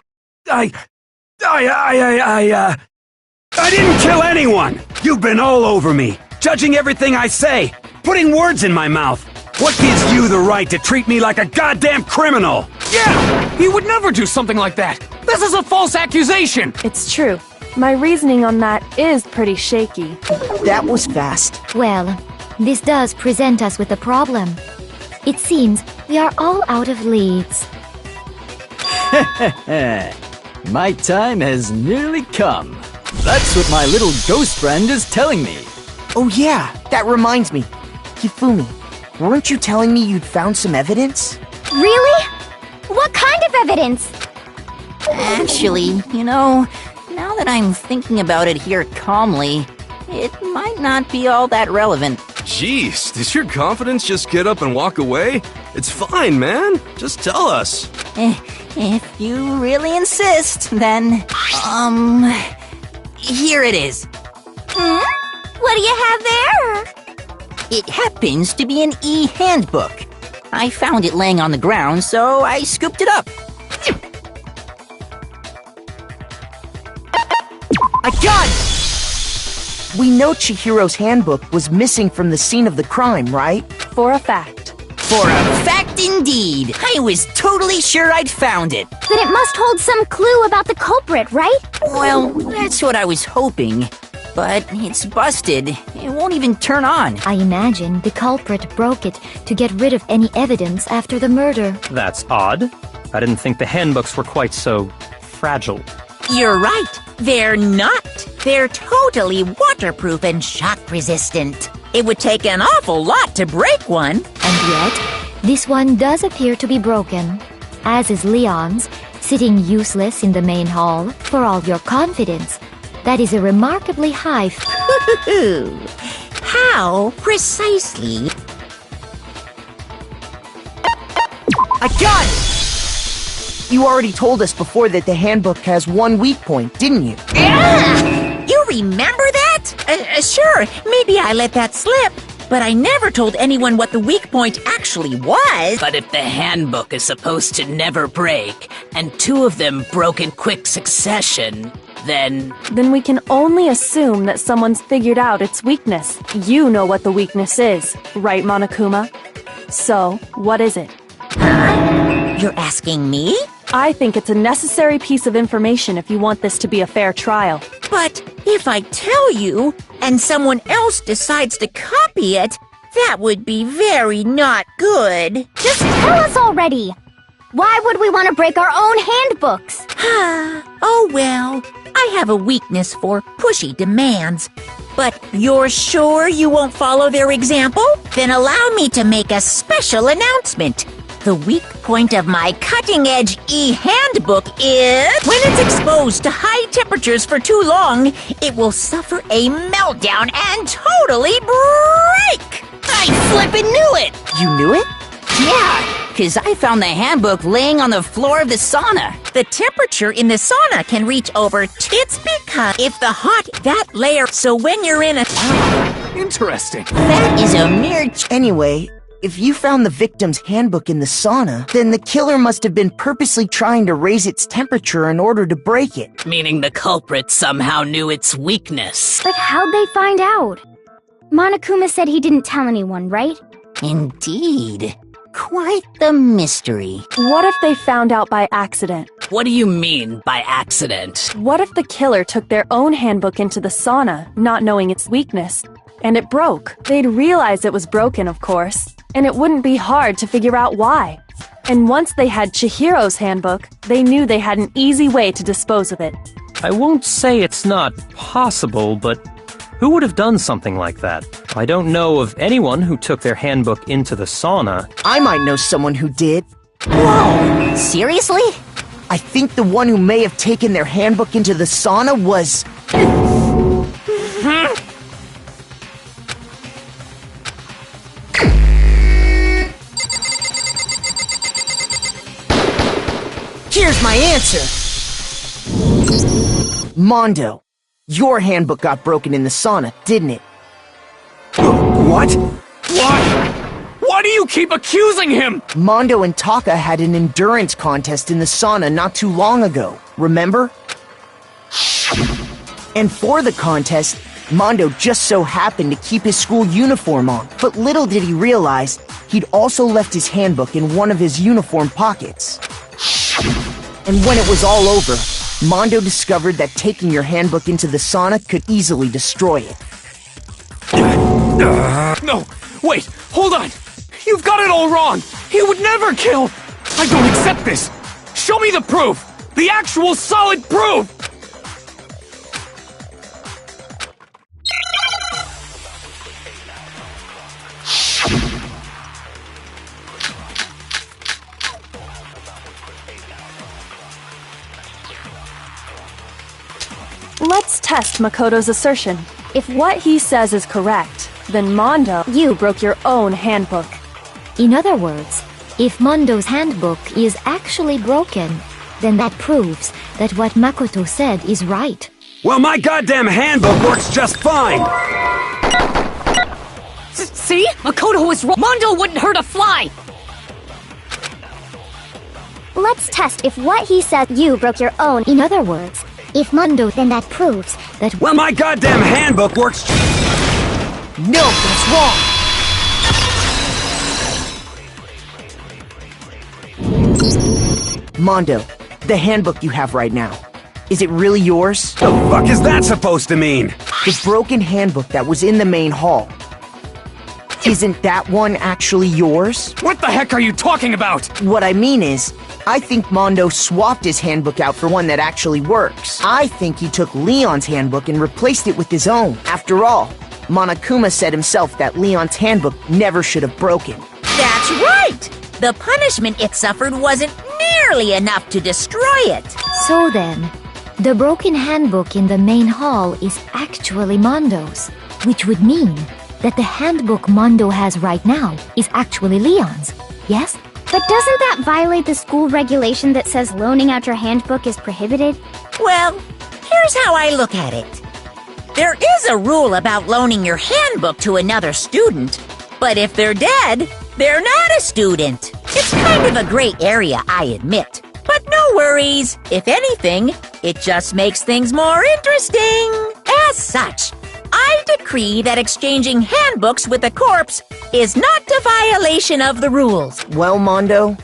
didn't kill anyone! You've been all over me, judging everything I say, putting words in my mouth. What gives you the right to treat me like a goddamn criminal? Yeah! He would never do something like that! This is a false accusation! It's true. My reasoning on that is pretty shaky. That was fast. Well, this does present us with a problem. It seems we are all out of leads. My time has nearly come. That's what my little ghost friend is telling me. Oh yeah, that reminds me. Hifumi, weren't you telling me you'd found some evidence? Really? What kind of evidence? Actually, now that I'm thinking about it here calmly, it might not be all that relevant. Jeez, does your confidence just get up and walk away? It's fine, man. Just tell us. If you really insist, then, here it is. What do you have there? It happens to be an e-handbook. I found it laying on the ground, so I scooped it up. I got it! We know Chihiro's handbook was missing from the scene of the crime, right? For a fact. For a fact indeed. I was totally sure I'd found it. Then it must hold some clue about the culprit, right? Well, that's what I was hoping. But it's busted. It won't even turn on. I imagine the culprit broke it to get rid of any evidence after the murder. That's odd. I didn't think the handbooks were quite so fragile. You're right. They're not. They're totally waterproof and shock resistant. It would take an awful lot to break one. And yet, this one does appear to be broken, as is Leon's, sitting useless in the main hall. For all your confidence, that is a remarkably high How precisely? I got it! You already told us before that the handbook has one weak point, didn't you? You remember that? Sure, maybe I let that slip. But I never told anyone what the weak point actually was. But if the handbook is supposed to never break, and two of them broke in quick succession, then we can only assume that someone's figured out its weakness. You know what the weakness is, right, Monokuma? So, what is it? You're asking me? I think it's a necessary piece of information if you want this to be a fair trial. But if I tell you, and someone else decides to copy it, that would be very not good. Just tell us already! Why would we want to break our own handbooks? Oh well, I have a weakness for pushy demands. But you're sure you won't follow their example? Then allow me to make a special announcement. The weak point of my cutting-edge e-handbook is when it's exposed to high temperatures for too long, it will suffer a meltdown and totally break! I flippin' knew it! You knew it? Yeah, 'cause I found the handbook laying on the floor of the sauna. The temperature in the sauna can reach over it's because if the hot that layer, so when you're in a... Interesting. That is a mere... Anyway, if you found the victim's handbook in the sauna, then the killer must have been purposely trying to raise its temperature in order to break it. Meaning the culprit somehow knew its weakness. But how'd they find out? Monokuma said he didn't tell anyone, right? Indeed. Quite the mystery. What if they found out by accident? What do you mean by accident? What if the killer took their own handbook into the sauna, not knowing its weakness, and it broke? They'd realize it was broken, of course, and it wouldn't be hard to figure out why. And once they had Chihiro's handbook, they knew they had an easy way to dispose of it. I won't say it's not possible, but who would have done something like that? I don't know of anyone who took their handbook into the sauna. I might know someone who did. Whoa! Seriously? I think the one who may have taken their handbook into the sauna was... Here's my answer! Mondo. Your handbook got broken in the sauna, didn't it? What? Why? Why do you keep accusing him? Mondo and Taka had an endurance contest in the sauna not too long ago, remember? And for the contest, Mondo just so happened to keep his school uniform on, but little did he realize he'd also left his handbook in one of his uniform pockets. And when it was all over, Mondo discovered that taking your handbook into the sauna could easily destroy it. No, wait, hold on. You've got it all wrong. He would never kill. I don't accept this. Show me the proof. The actual solid proof. Let's test Makoto's assertion. If what he says is correct, then Mondo, you broke your own handbook. In other words, if Mondo's handbook is actually broken, then that proves that what Makoto said is right. Well, my goddamn handbook works just fine! See? Makoto was wrong. Mondo wouldn't hurt a fly! Let's test if what he said you broke your own. In other words, if Mondo, then that proves that... Well, my goddamn handbook works... No, that's wrong! Mondo, the handbook you have right now, is it really yours? The fuck is that supposed to mean? The broken handbook that was in the main hall. Isn't that one actually yours? What the heck are you talking about? What I mean is, I think Mondo swapped his handbook out for one that actually works. I think he took Leon's handbook and replaced it with his own. After all, Monokuma said himself that Leon's handbook never should have broken. That's right! The punishment it suffered wasn't nearly enough to destroy it. So then, the broken handbook in the main hall is actually Mondo's, which would mean that the handbook Mondo has right now is actually Leon's, yes? But doesn't that violate the school regulation that says loaning out your handbook is prohibited? Well, here's how I look at it. There is a rule about loaning your handbook to another student, but if they're dead, they're not a student. It's kind of a gray area, I admit. But no worries. If anything, it just makes things more interesting. As such, I decree that exchanging handbooks with a corpse is not a violation of the rules. Well, Mondo,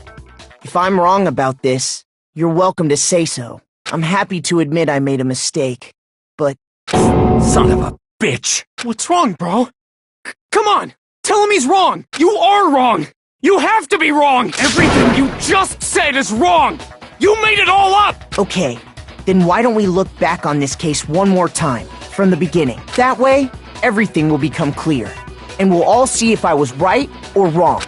if I'm wrong about this, you're welcome to say so. I'm happy to admit I made a mistake, but... Son of a bitch! What's wrong, bro? Come on! Tell him he's wrong! You are wrong! You have to be wrong! Everything you just said is wrong! You made it all up! Okay, Then why don't we look back on this case one more time, from the beginning? That way, everything will become clear, and we'll all see if I was right or wrong.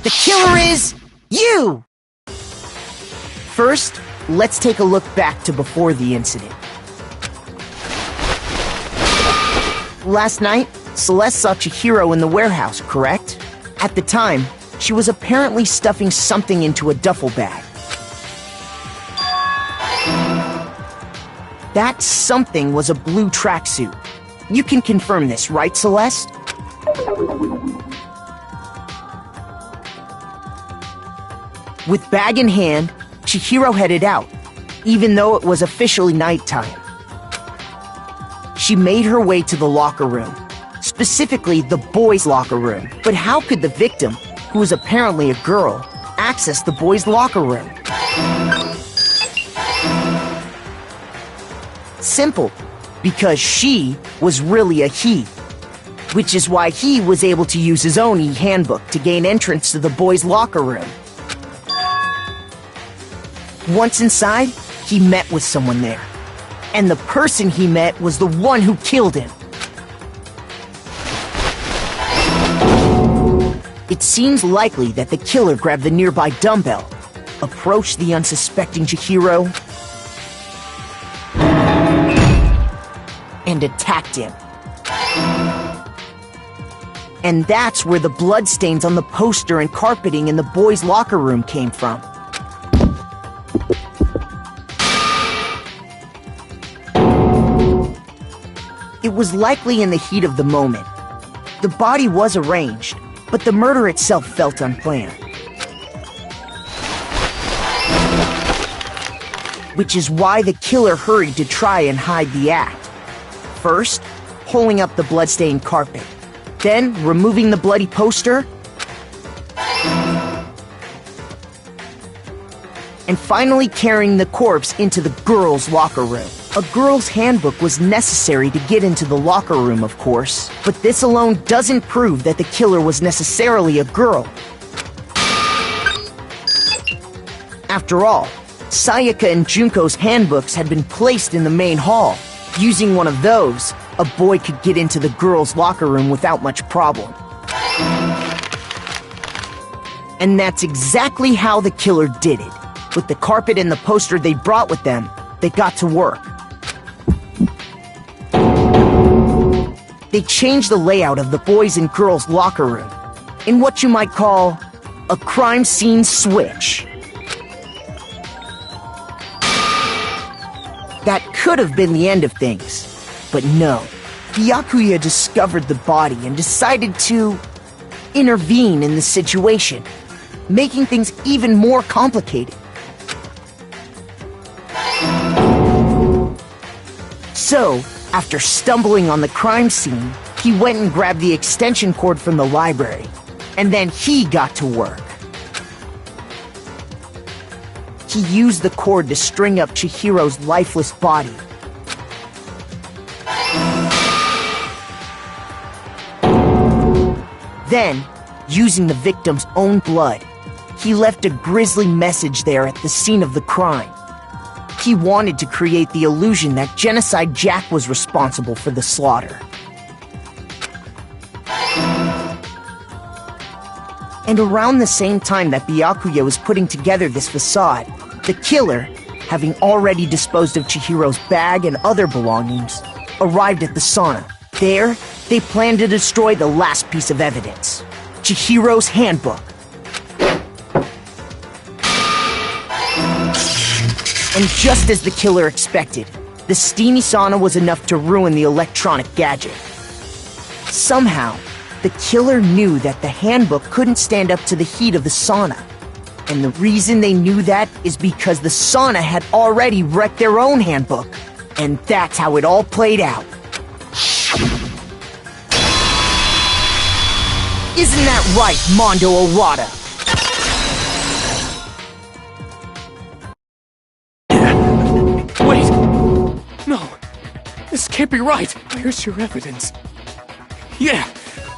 The killer is you! First, let's take a look back to before the incident. Last night, Celeste saw Chihiro in the warehouse, correct? At the time, she was apparently stuffing something into a duffel bag. That something was a blue tracksuit. You can confirm this, right, Celeste? With bag in hand, Chihiro headed out, even though it was officially nighttime. She made her way to the locker room, specifically the boys' locker room. But how could the victim, who was apparently a girl, access the boys' locker room? Simple. because she was really a he. Which is why he was able to use his own e-handbook to gain entrance to the boys' locker room. Once inside, he met with someone there. And the person he met was the one who killed him. It seems likely that the killer grabbed the nearby dumbbell, approached the unsuspecting Chihiro, and attacked him. And that's where the bloodstains on the poster and carpeting in the boys' locker room came from. It was likely in the heat of the moment. The body was arranged, but the murder itself felt unplanned. Which is why the killer hurried to try and hide the act. First, pulling up the bloodstained carpet. Then, removing the bloody poster. And finally carrying the corpse into the girls' locker room. A girl's handbook was necessary to get into the locker room, of course, but this alone doesn't prove that the killer was necessarily a girl. After all, Sayaka and Junko's handbooks had been placed in the main hall. Using one of those, a boy could get into the girls' locker room without much problem. And that's exactly how the killer did it. With the carpet and the poster they brought with them, they got to work. They changed the layout of the boys' and girls' locker room in what you might call a crime scene switch. That could have been the end of things, but no. Byakuya discovered the body and decided to intervene in the situation, making things even more complicated. So, after stumbling on the crime scene, he went and grabbed the extension cord from the library, and then he got to work. He used the cord to string up Chihiro's lifeless body. Then, using the victim's own blood, he left a grisly message there at the scene of the crime. He wanted to create the illusion that Genocide Jack was responsible for the slaughter. And around the same time that Byakuya was putting together this facade, the killer, having already disposed of Chihiro's bag and other belongings, arrived at the sauna. There, they planned to destroy the last piece of evidence, Chihiro's handbook. And just as the killer expected, the steamy sauna was enough to ruin the electronic gadget. Somehow, the killer knew that the handbook couldn't stand up to the heat of the sauna. And the reason they knew that is because the sauna had already wrecked their own handbook. And that's how it all played out. Isn't that right, Mondo Arata? Wait! No! This can't be right! Where's your evidence? Yeah!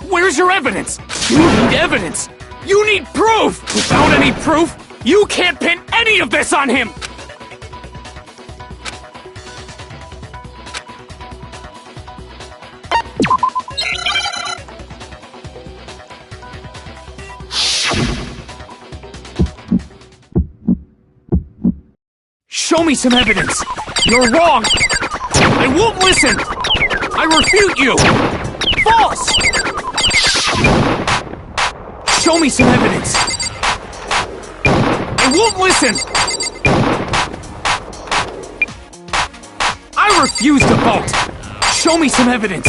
Where's your evidence? You need evidence! You need proof! Without any proof, you can't pin any of this on him! Show me some evidence! You're wrong! I won't listen! I refute you! False! Show me some evidence! I won't listen! I refuse to vote! Show me some evidence!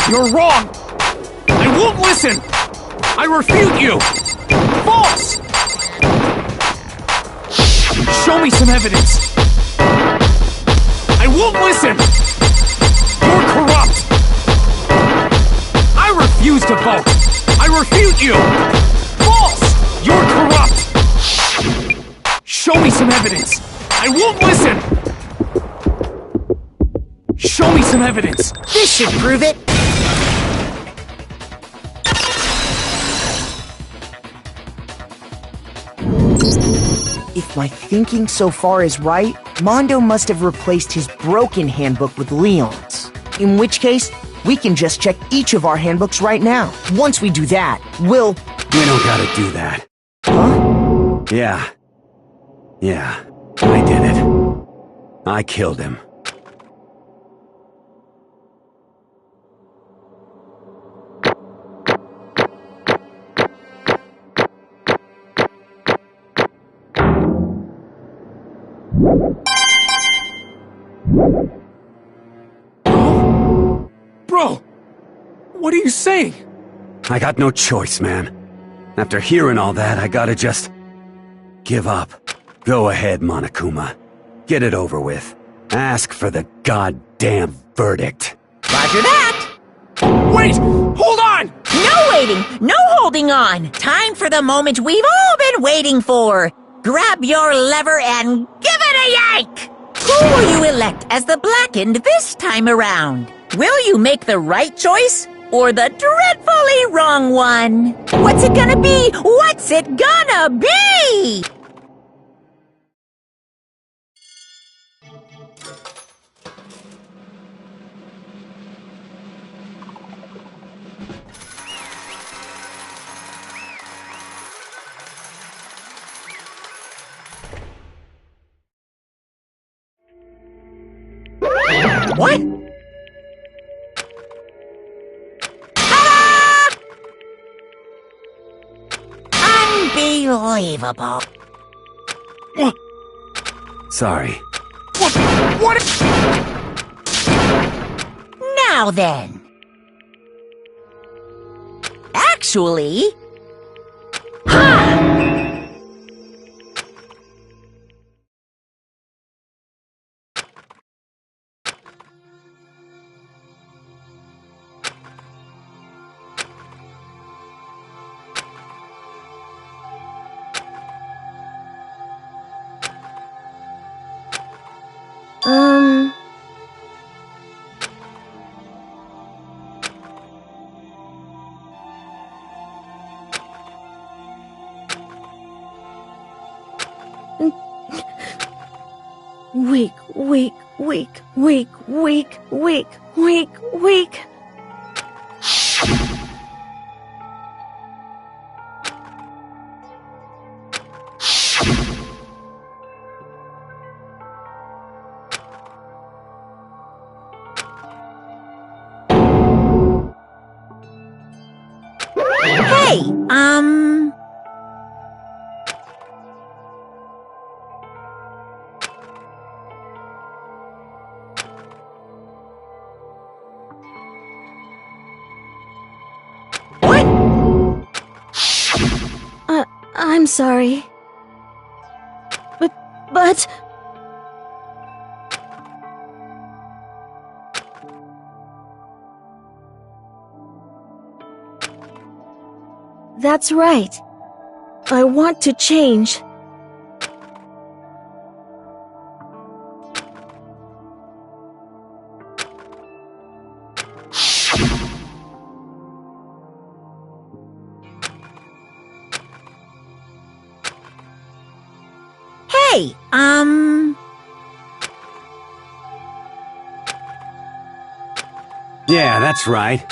You're wrong! I won't listen! I refute you! False! Show me some evidence! I won't listen! You're corrupt! I refuse to vote! I refute you! False! You're corrupt! Show me some evidence! I won't listen! Show me some evidence! This should prove it! If my thinking so far is right, Mondo must have replaced his broken handbook with Leon's. In which case, we can just check each of our handbooks right now. Once we do that, we'll... We don't gotta do that. Huh? Yeah. Yeah, I did it. I killed him. Bro! What are you saying? I got no choice, man. After hearing all that, I gotta just... give up. Go ahead, Monokuma. Get it over with. Ask for the goddamn verdict. Roger that! Wait! Hold on! No waiting! No holding on! Time for the moment we've all been waiting for! Grab your lever and give it a yank! Who will you elect as the Blackened this time around? Will you make the right choice or the dreadfully wrong one? What's it gonna be? What's it gonna be? What? Unbelievable. Sorry. What? Now then. Actually... Ha! Weak. Hey, I'm sorry. But... That's right. I want to change. hey, Yeah, that's right.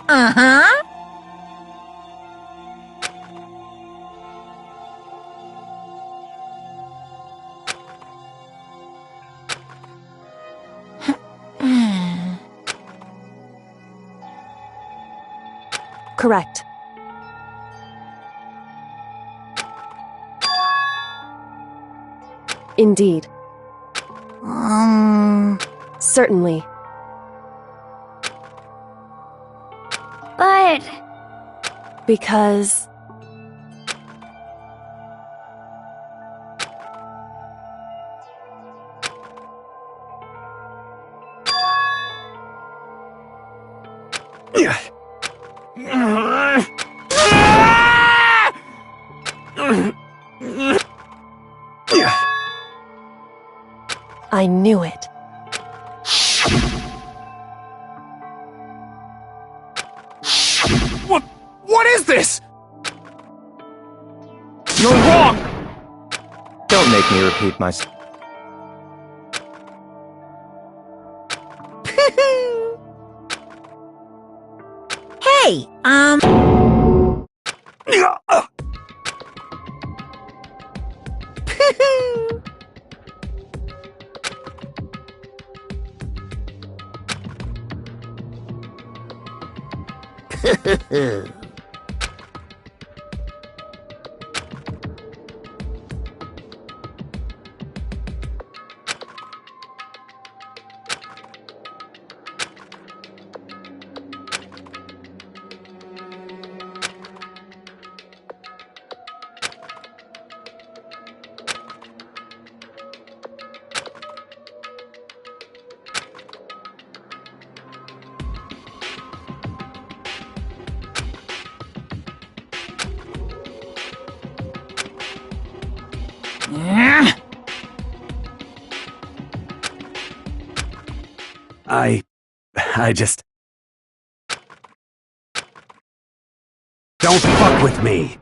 Uh-huh. Correct. Indeed. Certainly. But... Because... I knew it. What is this? You're wrong! Don't make me repeat myself. Hey, I just... Don't fuck with me!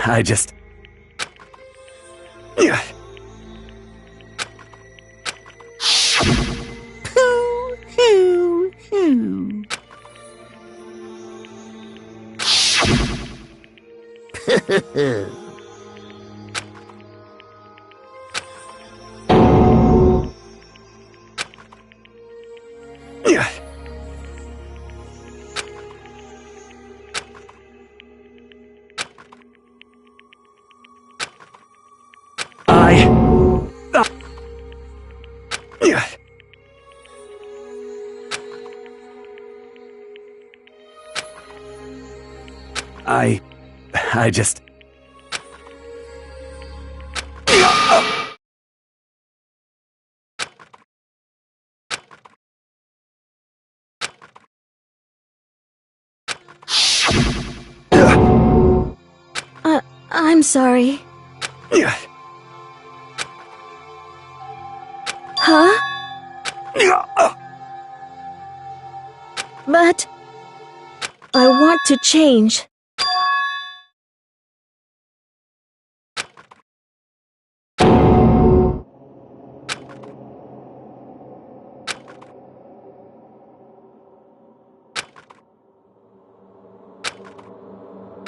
I just... I just... I'm sorry. Huh? But... I want to change.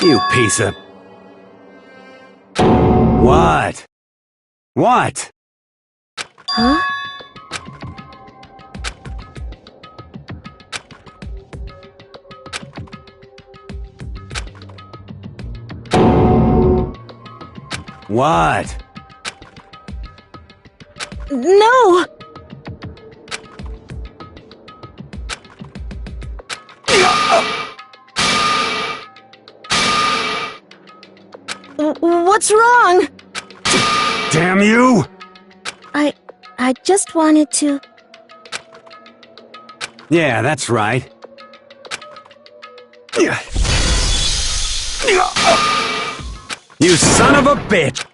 You piece of... What? What? Huh? What? No! What's wrong? Damn you! I just wanted to... Yeah, that's right. You son of a bitch!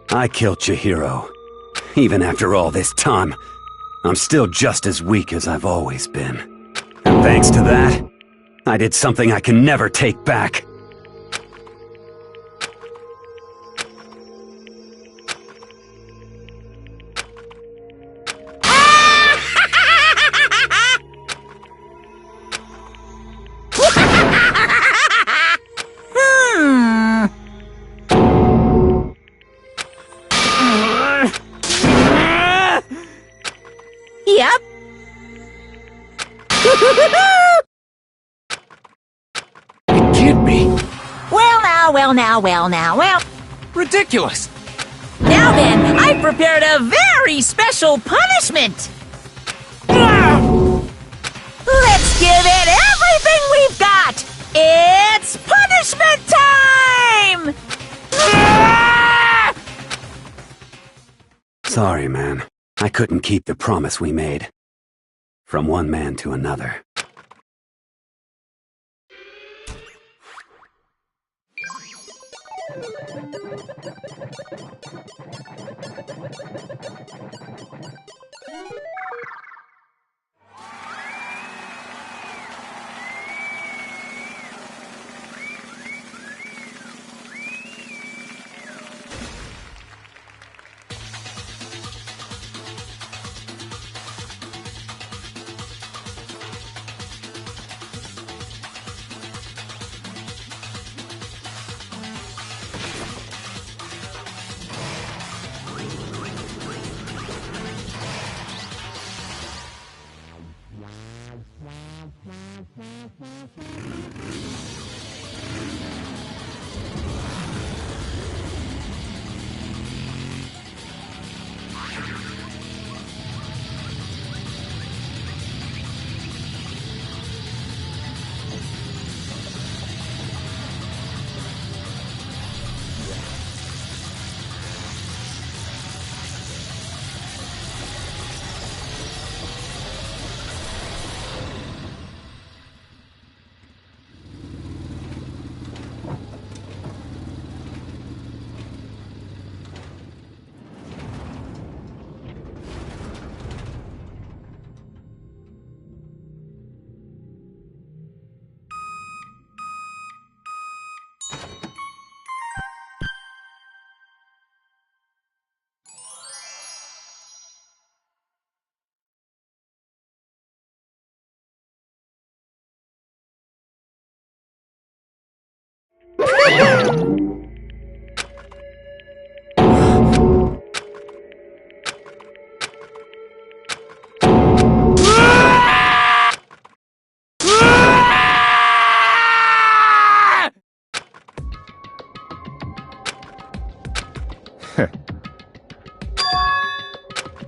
I killed Chihiro. Even after all this time, I'm still just as weak as I've always been. And thanks to that, I did something I can never take back. Yep. It can't be. Well. Ridiculous. Now then, I've prepared a very special punishment. Let's give it everything we've got. It's punishment time! Sorry, man. I couldn't keep the promise we made. From one man to another.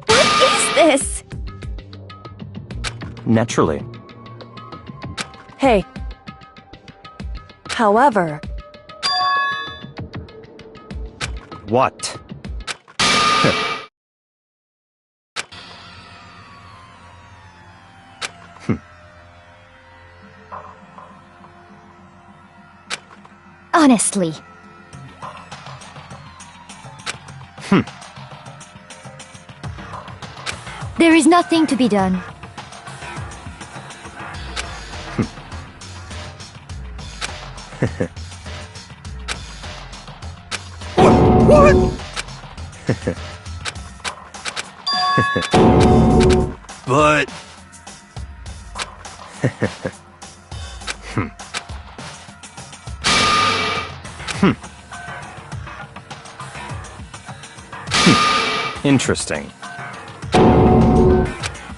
What is this? Naturally. Hey. However... What? Honestly. There is nothing to be done. What? But... Interesting.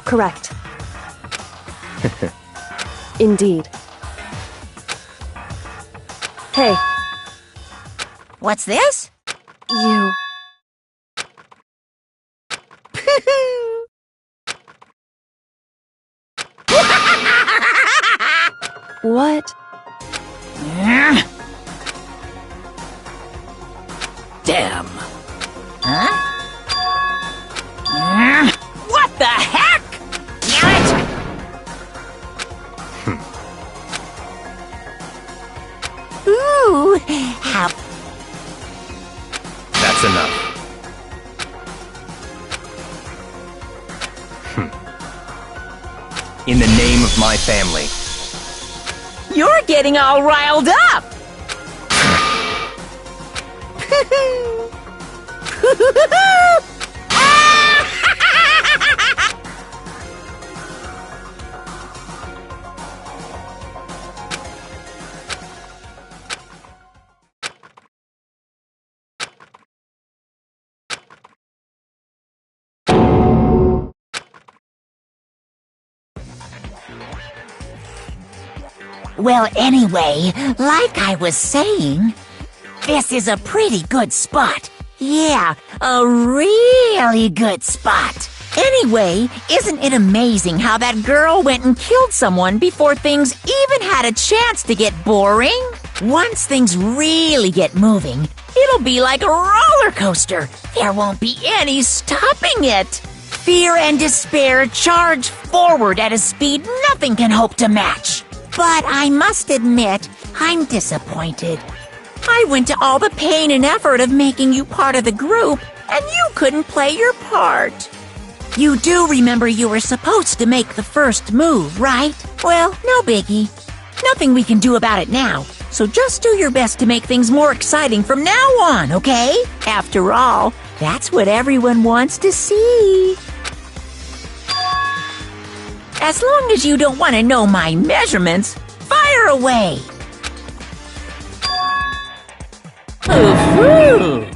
Correct. Indeed. Hey. What's this? You... What? Damn. Huh? What the heck? Damn it! Ooh, how... That's enough. in the name of my family. You're getting all riled up! Well, anyway, like I was saying, this is a pretty good spot. Yeah, a really good spot. Anyway, isn't it amazing how that girl went and killed someone before things even had a chance to get boring? Once things really get moving, it'll be like a roller coaster. There won't be any stopping it. Fear and despair charge forward at a speed nothing can hope to match. But I must admit, I'm disappointed. I went to all the pain and effort of making you part of the group, and you couldn't play your part. You do remember you were supposed to make the first move, right? Well, no biggie. Nothing we can do about it now, so just do your best to make things more exciting from now on, okay? After all, that's what everyone wants to see. As long as you don't want to know my measurements, fire away! Ooh,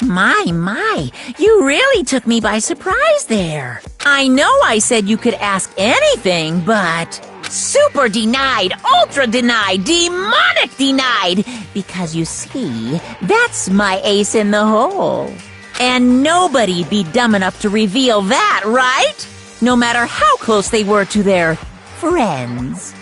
my, you really took me by surprise there. I know I said you could ask anything, but super denied, ultra denied, demonic denied, because you see, that's my ace in the hole. And nobody'd be dumb enough to reveal that, right? No matter how close they were to their friends.